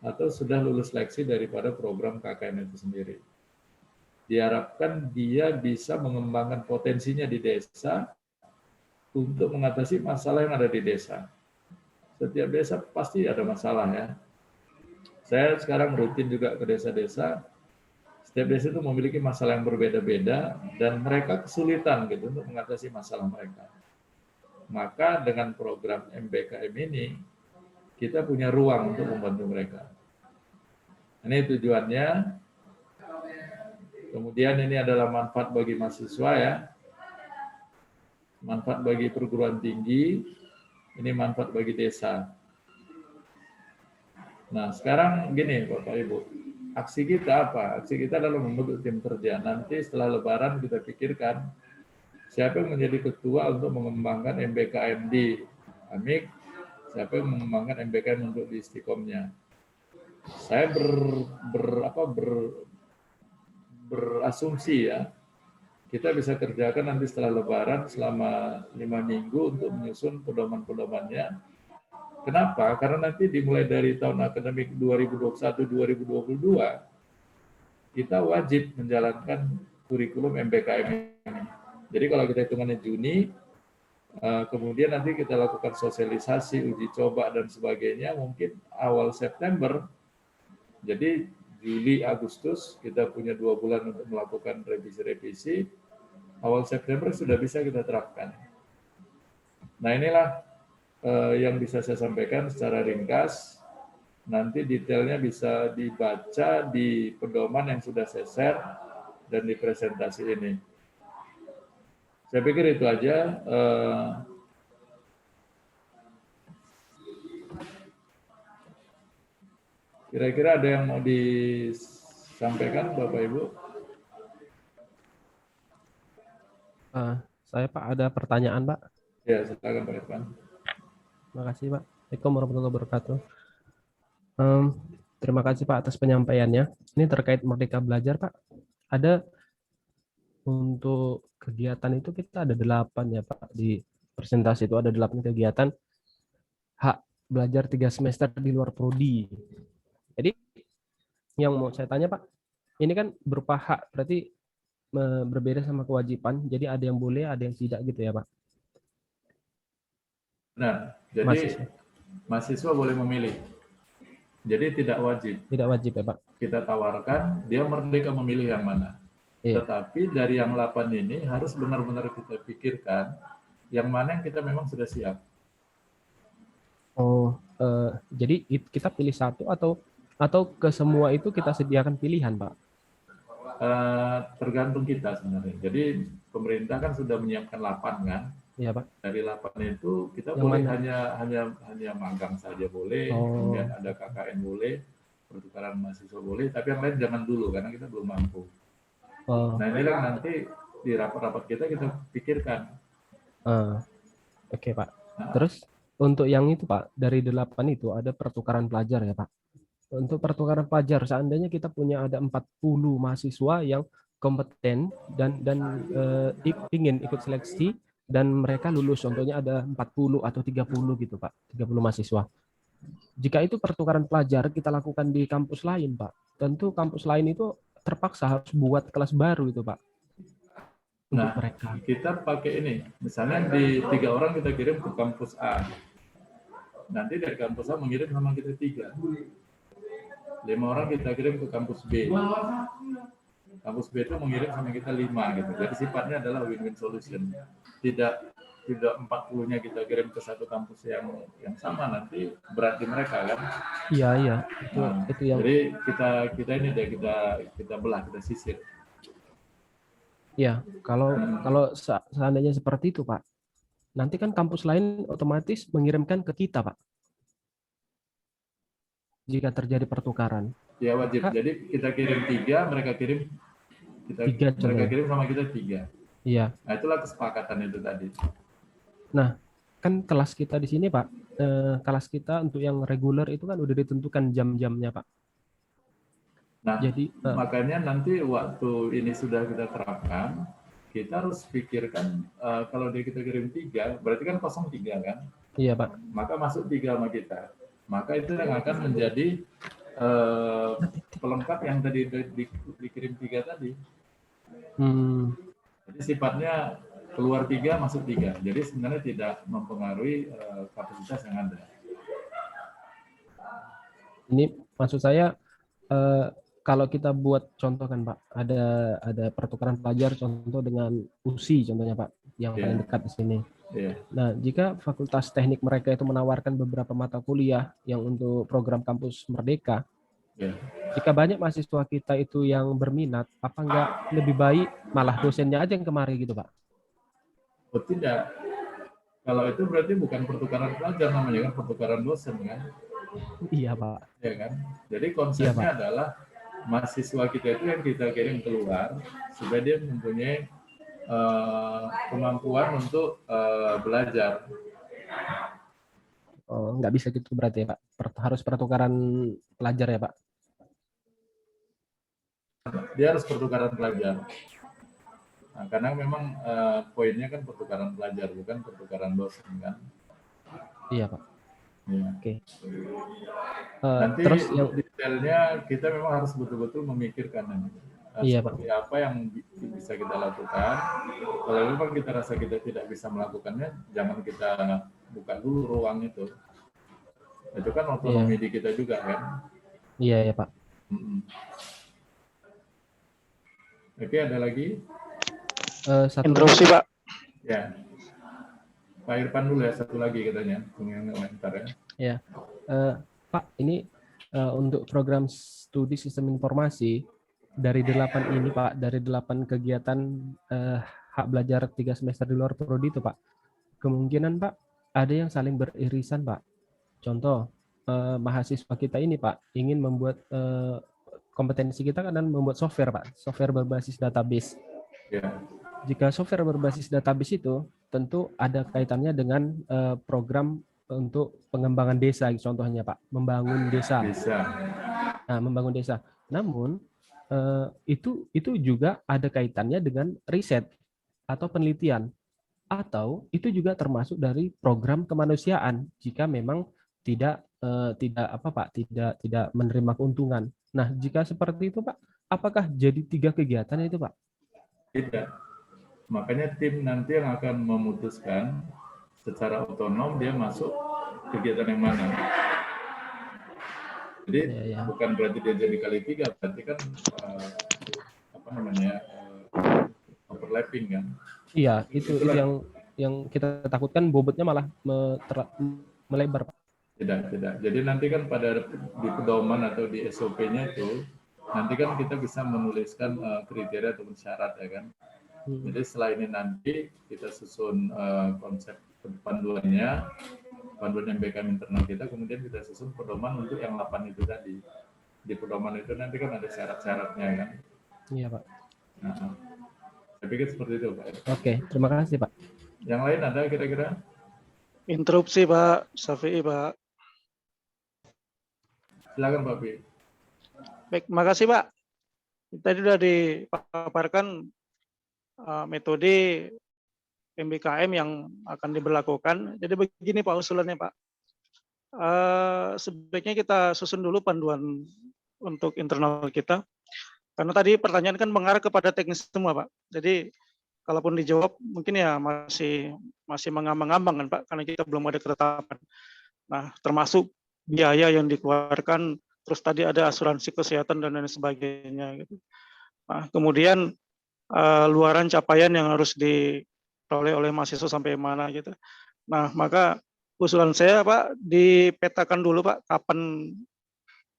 atau sudah lulus seleksi daripada program KKN itu sendiri. Diharapkan dia bisa mengembangkan potensinya di desa untuk mengatasi masalah yang ada di desa. Setiap desa pasti ada masalah ya. Saya sekarang rutin juga ke desa-desa. Setiap desa itu memiliki masalah yang berbeda-beda dan mereka kesulitan gitu untuk mengatasi masalah mereka. Maka dengan program MBKM ini, kita punya ruang untuk membantu mereka. Ini tujuannya. Kemudian ini adalah manfaat bagi mahasiswa ya. Manfaat bagi perguruan tinggi, ini manfaat bagi desa. Nah, sekarang gini Bapak Ibu, aksi kita apa? Aksi kita adalah membentuk tim kerja. Nanti setelah Lebaran kita pikirkan siapa yang menjadi ketua untuk mengembangkan MBKM di Amik, siapa yang mengembangkan MBKM untuk di Istiqomnya. Saya berasumsi ya, kita bisa kerjakan nanti setelah Lebaran selama 5 minggu untuk menyusun pedoman-pedomannya. Kenapa? Karena nanti dimulai dari tahun akademik 2021-2022, kita wajib menjalankan kurikulum MBKM ini. Jadi kalau kita hitungannya Juni, kemudian nanti kita lakukan sosialisasi, uji coba, dan sebagainya, mungkin awal September. Jadi Juli, Agustus, kita punya 2 bulan untuk melakukan revisi-revisi. Awal September sudah bisa kita terapkan. Nah, inilah yang bisa saya sampaikan secara ringkas. Nanti detailnya bisa dibaca di pedoman yang sudah saya share dan di presentasi ini. Saya pikir itu aja. Kira-kira ada yang mau disampaikan, Bapak Ibu? Saya Pak ada pertanyaan Pak. Ya, silakan Pak Irfan. Terima kasih Pak. Assalamualaikum warahmatullahi wabarakatuh. Terima kasih Pak atas penyampaiannya. Ini terkait Merdeka Belajar Pak. Ada untuk kegiatan itu kita ada 8 ya Pak di Presentasi itu ada 8 kegiatan hak belajar 3 semester di luar prodi. Jadi yang mau saya tanya Pak, ini kan berupa hak, berarti berbeda sama kewajiban. Jadi ada yang boleh, ada yang tidak gitu ya Pak. Nah, jadi mahasiswa boleh memilih. Jadi tidak wajib. Tidak wajib ya Pak. Kita tawarkan, dia merdeka memilih yang mana. Iya. Tetapi dari yang 8 ini harus benar-benar kita pikirkan yang mana yang kita memang sudah siap. Oh, jadi kita pilih satu atau ke semua itu kita sediakan pilihan Pak? Tergantung kita sebenarnya. Jadi pemerintah kan sudah menyiapkan 8 kan. Iya Pak. Dari 8 itu kita yang boleh hanya magang saja boleh, kemudian ada KKN boleh, pertukaran mahasiswa boleh, tapi yang lain jangan dulu karena kita belum mampu. Nah ini kan nanti di rapat-rapat kita pikirkan. Oke Pak. Nah. Terus untuk yang itu Pak, dari 8 itu ada pertukaran pelajar ya Pak. Untuk pertukaran pelajar, seandainya kita punya ada 40 mahasiswa yang kompeten dan ingin ikut seleksi dan mereka lulus, contohnya ada 40 atau 30 gitu Pak, 30 mahasiswa. Jika itu pertukaran pelajar kita lakukan di kampus lain Pak, tentu kampus lain itu terpaksa harus buat kelas baru itu Pak. Nah, mereka. Kita pakai ini, misalnya di 3 orang kita kirim ke kampus A. Nanti dari kampus A mengirim sama kita 3. 5 orang kita kirim ke kampus B. Kampus B itu mengirim sama kita 5 gitu. Jadi sifatnya adalah win-win solution. Tidak 40-nya kita kirim ke satu kampus yang sama, nanti berat di mereka kan. Iya. Itu yang. Jadi kita ini deh kita belah, kita sisir. Ya, kalau seandainya seperti itu Pak, nanti kan kampus lain otomatis mengirimkan ke kita Pak. Jika terjadi pertukaran. Ya wajib. Jadi kita kirim 3, mereka kirim mereka kirim sama kita 3. Iya. Nah itulah kesepakatan itu tadi. Nah kan kelas kita di sini Pak, kelas kita untuk yang reguler itu kan udah ditentukan jam-jamnya Pak. Nah jadi makanya nanti waktu ini sudah kita terapkan, kita harus pikirkan kalau kita kirim 3, berarti kan 03 kan? Iya Pak. Maka masuk 3 sama kita. Maka itu yang akan menjadi pelengkap yang tadi dikirim 3 tadi. Jadi sifatnya keluar 3 masuk 3. Jadi sebenarnya tidak mempengaruhi kapasitas yang ada. Ini maksud saya kalau kita buat contoh kan Pak, ada pertukaran pelajar contoh dengan USI contohnya Pak, yang paling dekat di sini. Nah, jika fakultas teknik mereka itu menawarkan beberapa mata kuliah yang untuk program kampus Merdeka, jika banyak mahasiswa kita itu yang berminat, apa enggak lebih baik malah dosennya aja yang kemari gitu Pak? Oh tidak. Kalau itu berarti bukan pertukaran pelajar namanya kan, pertukaran dosen kan? Iya Pak. Iya kan? Jadi konsepnya adalah mahasiswa kita itu yang kita kirim keluar supaya dia mempunyai kemampuan untuk belajar. Oh, nggak bisa gitu berarti ya Pak? Harus pertukaran pelajar ya Pak? Dia harus pertukaran pelajar. Nah, karena memang poinnya kan pertukaran pelajar, bukan pertukaran dosen kan? Iya Pak. Ya. Oke. Nanti terus yang detailnya kita memang harus betul-betul memikirkan seperti apa yang bisa kita lakukan. Kalau memang kita rasa kita tidak bisa melakukannya, jangan kita buka dulu ruang itu. Itu kan otonomi di kita juga kan. Iya ya Pak. Oke, ada lagi? Interupsi Pak. Ya. Pak Irfan dulu ya, satu lagi katanya. Komentar ya. Ya. Pak, ini untuk program studi sistem informasi, dari 8 ini Pak, dari 8 kegiatan hak belajar 3 semester di luar prodi itu Pak, kemungkinan Pak ada yang saling beririsan Pak. Contoh, mahasiswa kita ini Pak ingin membuat kompetensi kita kan membuat software Pak, software berbasis database. Jika software berbasis database itu tentu ada kaitannya dengan program untuk pengembangan desa, contohnya Pak, membangun desa. Nah, membangun desa. Namun itu juga ada kaitannya dengan riset atau penelitian. atau itu juga termasuk dari program kemanusiaan jika memang tidak apa Pak, tidak menerima keuntungan. Nah, jika seperti itu Pak, apakah jadi 3 kegiatan itu Pak? Tidak. Makanya tim nanti yang akan memutuskan secara otonom dia masuk kegiatan yang mana. Jadi Ya. bukan berarti dia jadi kali 3, berarti kan overlapping kan. Iya, itu yang kita takutkan bobotnya malah melebar Pak. Tidak. Jadi nanti kan di pedoman atau di SOP-nya itu nanti kan kita bisa menuliskan kriteria ataupun syarat ya kan. Jadi setelah ini nanti kita susun konsep panduan MBKM internal kita, kemudian kita susun pedoman untuk yang 8 itu tadi. Di pedoman itu nanti kan ada syarat-syaratnya kan. Iya Pak. Nah, saya pikir seperti itu Pak. Oke, terima kasih Pak. Yang lain ada kira-kira? Interupsi Pak, Syafi'i Pak. Silakan Pak Pi. Baik, makasih Pak. Tadi sudah dipaparkan metode MBKM yang akan diberlakukan. Jadi begini Pak usulannya Pak. Sebaiknya kita susun dulu panduan untuk internal kita. Karena tadi pertanyaan kan mengarah kepada teknis semua Pak. Jadi kalaupun dijawab mungkin ya masih mengambang-ambang kan Pak, karena kita belum ada ketetapan. Nah, termasuk biaya yang dikeluarkan, terus tadi ada asuransi kesehatan dan lain sebagainya gitu. Nah, kemudian luaran capaian yang harus diperoleh oleh mahasiswa sampai mana gitu. Nah, maka usulan saya Pak, dipetakan dulu Pak kapan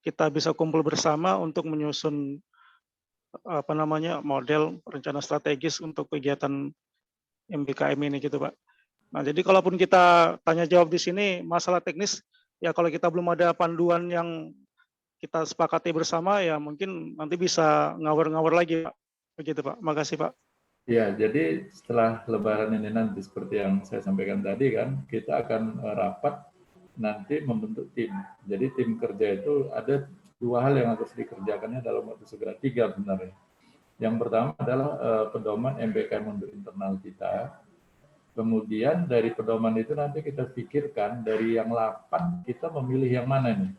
kita bisa kumpul bersama untuk menyusun model rencana strategis untuk kegiatan MBKM ini gitu Pak. Nah, jadi kalaupun kita tanya jawab di sini masalah teknis, ya kalau kita belum ada panduan yang kita sepakati bersama, ya mungkin nanti bisa ngawur-ngawur lagi Pak. Begitu Pak. Makasih Pak. Ya, jadi setelah Lebaran ini nanti seperti yang saya sampaikan tadi kan, kita akan rapat nanti membentuk tim. Jadi tim kerja itu ada 2 hal yang harus dikerjakannya dalam waktu segera, 3 sebenarnya. Yang pertama adalah pedoman MBKM untuk internal kita. Kemudian dari pedoman itu nanti kita pikirkan dari yang 8 kita memilih yang mana nih.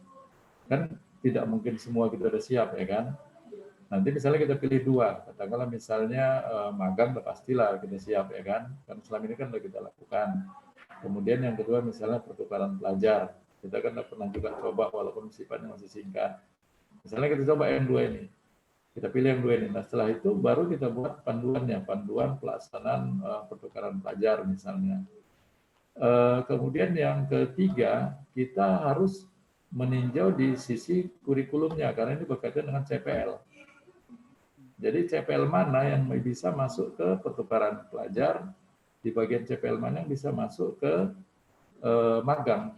Kan tidak mungkin semua kita udah siap ya kan. Nanti misalnya kita pilih 2, katakanlah misalnya magang udah pastilah kita siap ya kan. Kan selama ini kan udah kita lakukan. Kemudian yang kedua misalnya pertukaran pelajar. Kita kan udah pernah juga coba walaupun sifatnya masih singkat. Misalnya kita coba yang 2 ini. Kita pilih yang 2 ini. Nah setelah itu baru kita buat panduannya, panduan pelaksanaan pertukaran pelajar misalnya. Kemudian yang ketiga, kita harus meninjau di sisi kurikulumnya, karena ini berkaitan dengan CPL. Jadi CPL mana yang bisa masuk ke pertukaran pelajar, di bagian CPL mana yang bisa masuk ke magang.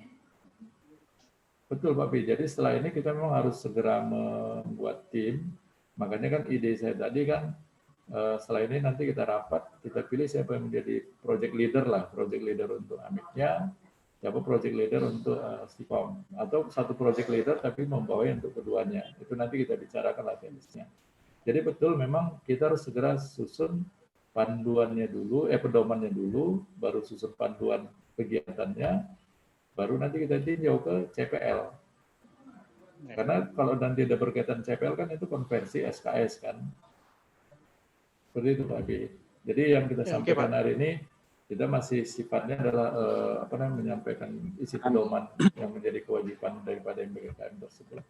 Betul Pak Pi, jadi setelah ini kita memang harus segera membuat tim. Makanya kan ide saya tadi kan, setelah ini nanti kita rapat, kita pilih siapa yang menjadi project leader lah, project leader untuk amiknya, siapa project leader untuk STIKOM, atau satu project leader tapi membawai untuk keduanya. Itu nanti kita bicarakan lah teknisnya. Jadi betul memang kita harus segera susun panduannya dulu, pedomannya dulu, baru susun panduan kegiatannya, baru nanti kita tinjau ke CPL. Karena kalau nanti ada berkaitan CPL kan itu konversi SKS kan. Seperti itu Pak Abi. Jadi yang kita sampaikan hari ini, kita masih sifatnya adalah menyampaikan isi pedoman yang menjadi kewajiban daripada MBKM tersebut.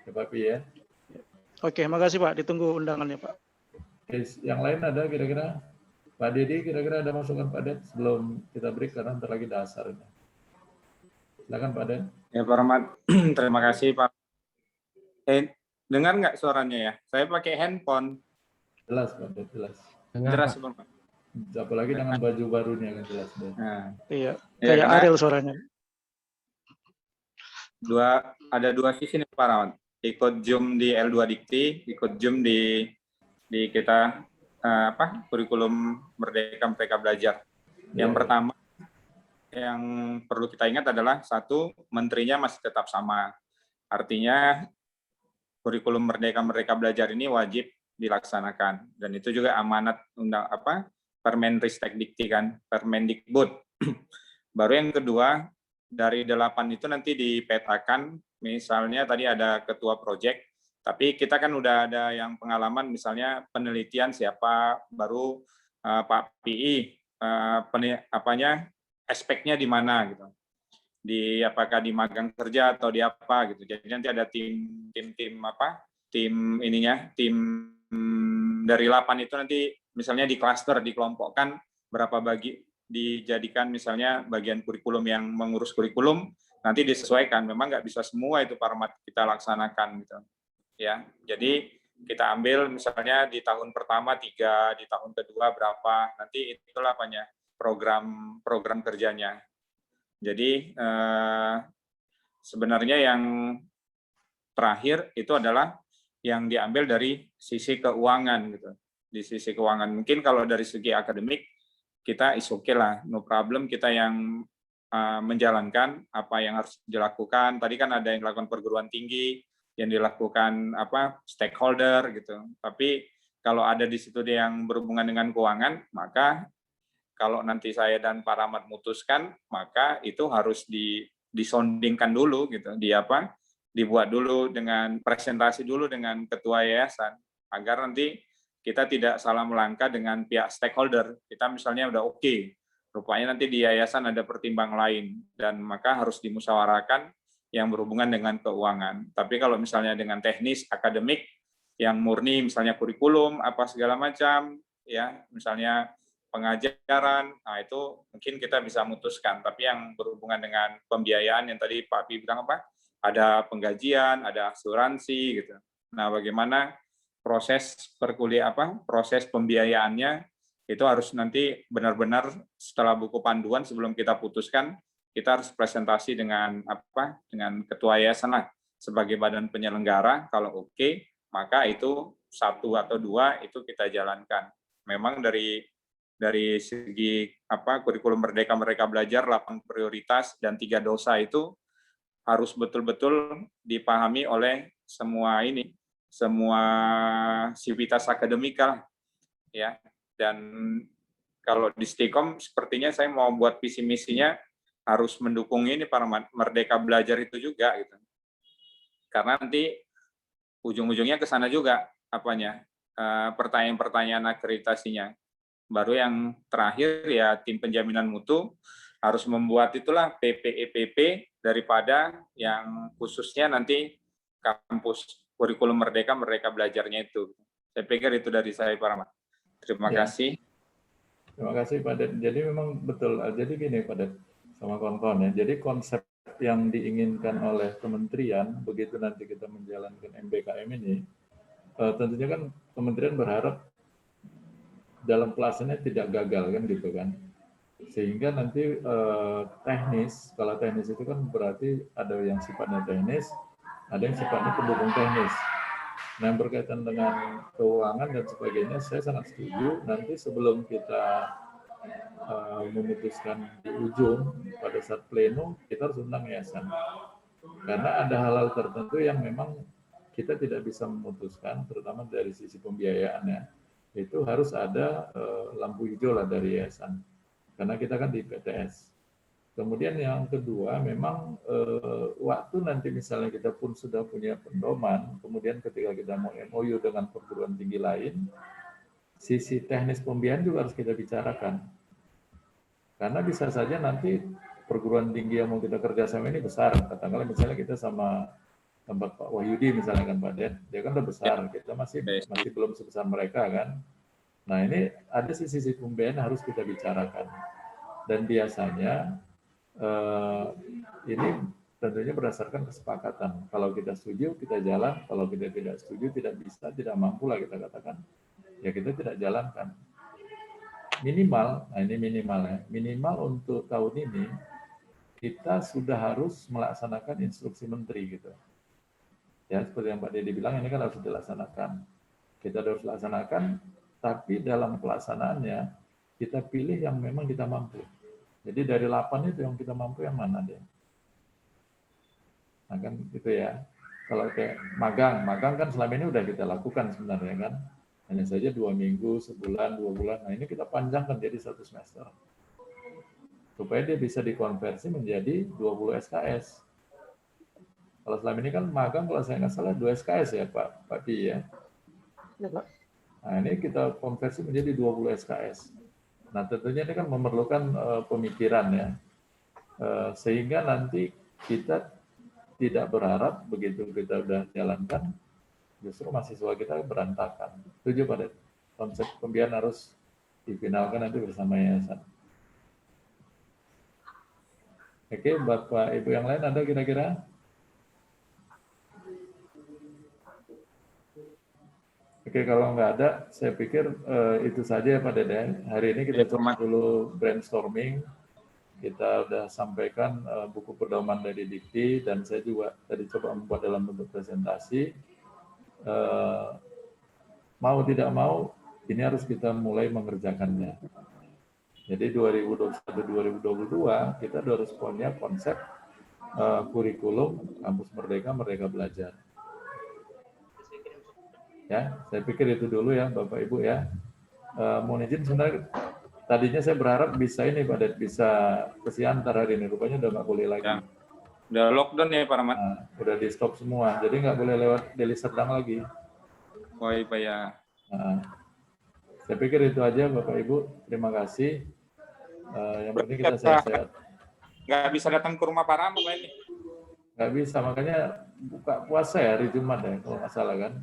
Ya Pak Abi ya. Oke, makasih Pak. Ditunggu undangannya Pak. Oke, yang lain ada kira-kira? Pak Dedi, kira-kira ada masukan Pak Ded sebelum kita break karena nanti lagi dasarnya. Silakan Pak Ded. Ya Pak Rahmat, terima kasih Pak. Dengar nggak suaranya ya? Saya pakai handphone. Jelas Pak Ded, jelas. Jelas Pak. Apalagi dengan baju barunya kan jelas. Nah. Iya, kayak Ariel suaranya. Ada 2 sisi nih Pak Rahmat. Ikut Zoom di L2 Dikti, ikut Zoom di kita kurikulum Merdeka Belajar. Yang pertama yang perlu kita ingat adalah 1, menterinya masih tetap sama. Artinya kurikulum Merdeka Belajar ini wajib dilaksanakan dan itu juga amanat Permenristek-Dikti kan, Permendikbud. Baru yang kedua, dari 8 itu nanti dipetakan, misalnya tadi ada ketua proyek, tapi kita kan udah ada yang pengalaman, misalnya penelitian siapa, baru Pak PI, aspeknya di mana gitu. Apakah di magang kerja atau di apa gitu. Jadi nanti ada tim dari 8 itu nanti misalnya di klaster, dikelompokkan berapa bagi, dijadikan misalnya bagian kurikulum yang mengurus kurikulum, nanti disesuaikan. Memang nggak bisa semua itu Paramat kita laksanakan gitu. Ya, jadi kita ambil misalnya di tahun pertama 3, di tahun kedua berapa, nanti itulah program kerjanya. Jadi sebenarnya yang terakhir itu adalah yang diambil dari sisi keuangan gitu. Di sisi keuangan mungkin kalau dari segi akademik kita is okay lah, no problem, kita yang menjalankan apa yang harus dilakukan. Tadi kan ada yang dilakukan perguruan tinggi, yang dilakukan stakeholder gitu. Tapi kalau ada di situ yang berhubungan dengan keuangan, maka kalau nanti saya dan Pak Rahmat memutuskan, maka itu harus disondingkan dulu gitu, dibuat dulu dengan presentasi dulu dengan ketua yayasan, agar nanti kita tidak salah melangkah dengan pihak stakeholder. Kita misalnya udah oke, rupanya nanti di yayasan ada pertimbangan lain, dan maka harus dimusyawarahkan yang berhubungan dengan keuangan. Tapi kalau misalnya dengan teknis, akademik, yang murni misalnya kurikulum, apa segala macam, ya misalnya pengajaran, nah itu mungkin kita bisa memutuskan. Tapi yang berhubungan dengan pembiayaan yang tadi Pak Pi bilang ada penggajian, ada asuransi gitu. Nah, bagaimana proses proses pembiayaannya itu harus nanti benar-benar setelah buku panduan sebelum kita putuskan, kita harus presentasi dengan dengan ketua yayasan lah sebagai badan penyelenggara. Kalau oke, maka itu 1 atau 2 itu kita jalankan. Memang dari segi kurikulum Merdeka Belajar 8 prioritas dan 3 dosa itu harus betul-betul dipahami oleh semua sivitas akademika ya. Dan kalau di Stikom sepertinya saya mau buat visi misinya harus mendukung para Merdeka Belajar itu juga gitu. Karena nanti ujung-ujungnya ke sana juga pertanyaan-pertanyaan akreditasinya. Baru yang terakhir ya tim penjaminan mutu harus membuat itulah PPEPP daripada yang khususnya nanti kampus kurikulum Merdeka Belajarnya itu. Saya pikir itu dari saya Pak Rahmat. Terima kasih. Terima kasih Pak Det. Jadi memang betul. Jadi gini Pak Det sama kawan-kawan ya. Jadi konsep yang diinginkan oleh kementerian begitu nanti kita menjalankan MBKM ini, tentunya kan kementerian berharap dalam pelaksanaannya tidak gagal kan gitu kan, sehingga nanti teknis, kalau teknis itu kan berarti ada yang sifatnya teknis, ada yang sifatnya pendukung teknis. Nah, yang berkaitan dengan keuangan dan sebagainya, saya sangat setuju. Nanti sebelum kita memutuskan di ujung pada saat pleno, kita harus undang yayasan, karena ada hal-hal tertentu yang memang kita tidak bisa memutuskan, terutama dari sisi pembiayaannya. Itu harus ada lampu hijau lah dari yayasan, karena kita kan di PTS. Kemudian yang kedua, memang waktu nanti misalnya kita pun sudah punya pedoman, kemudian ketika kita mau MOU dengan perguruan tinggi lain, sisi teknis pembiayaan juga harus kita bicarakan. Karena bisa saja nanti perguruan tinggi yang mau kita kerjasama ini besar, katakanlah misalnya kita sama tempat Pak Wahyudi misalnya kan Pak Det, dia kan udah besar, kita masih belum sebesar mereka kan. Nah ini ada sisi pembiayaan harus kita bicarakan, dan biasanya ini tentunya berdasarkan kesepakatan. Kalau kita setuju kita jalan, kalau kita tidak setuju tidak bisa, tidak mampu lah kita katakan, ya kita tidak jalankan. Minimal, nah ini minimalnya, minimal untuk tahun ini kita sudah harus melaksanakan instruksi menteri gitu. Ya, seperti yang Pak Dedi bilang, ini kan harus dilaksanakan. Kita harus laksanakan, tapi dalam pelaksanaannya, kita pilih yang memang kita mampu. Jadi dari 8 itu yang kita mampu yang mana deh? Nah kan gitu ya. Kalau kayak magang kan selama ini udah kita lakukan sebenarnya kan. Hanya saja 2 minggu, sebulan, 2 bulan. Nah ini kita panjangkan jadi 1 semester. Supaya dia bisa dikonversi menjadi 20 SKS. Kalau selama ini kan magang kalau saya nggak salah 2 SKS ya Pak Pi ya. Nah ini kita konversi menjadi 20 SKS. Nah tentunya ini kan memerlukan pemikiran ya. Sehingga nanti kita tidak berharap begitu kita udah jalankan, justru mahasiswa kita berantakan. Setuju pada konsep pembiayaan harus difinalkan nanti bersama yayasan. Oke, Bapak Ibu yang lain ada kira-kira? Oke, kalau nggak ada, saya pikir itu saja ya Pak Deden. Hari ini kita coba dulu brainstorming. Kita sudah sampaikan buku pedoman dari Dikti, dan saya juga tadi coba membuat dalam bentuk presentasi. Mau tidak mau, ini harus kita mulai mengerjakannya. Jadi 2021-2022 kita harus punya konsep kurikulum Kampus Merdeka, Merdeka Belajar. Ya, saya pikir itu dulu ya Bapak Ibu ya. Mohon izin sebenarnya tadinya saya berharap bisa ini Pak Det, bisa ke Siantar hari ini, rupanya udah nggak boleh lagi. Ya. Udah lockdown ya Pak Rahmat? Nah, udah di stop semua, jadi nggak boleh lewat Deli Serdang lagi. Oh iya Pak ya. Nah, saya pikir itu aja Bapak Ibu, terima kasih. Yang penting kita sehat-sehat. Nggak bisa datang ke rumah Pak Rahmat Pak ini? Nggak bisa, makanya buka puasa ya hari Jumat ya, kalau nggak salah kan.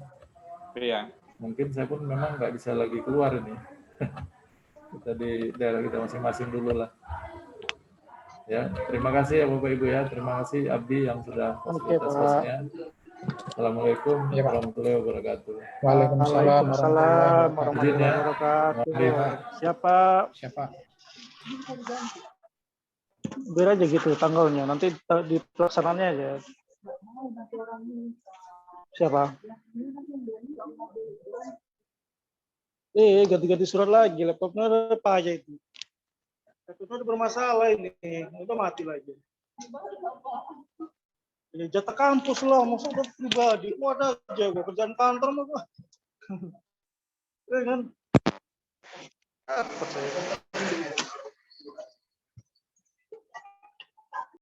Iya. Mungkin saya pun memang nggak bisa lagi keluar ini. Kita di daerah kita masing-masing dulu lah. Ya, terima kasih ya Bapak Ibu ya. Terima kasih Abdi yang sudah fasilitas hostnya. Assalamualaikum warahmatullahi wabarakatuh. Waalaikumsalam warahmatullahi wabarakatuh. Siapa? Biar aja gitu tanggalnya, nanti di pelaksanaannya aja. Siapa? Ganti-ganti surat lagi, laptopnya ada apa aja itu? Laptopnya udah bermasalah ini, udah mati lagi. Ya, jatah kampus lah, masa udah pribadi, kok ada aja gue kerjaan kantor mah. Kan? Apa saya?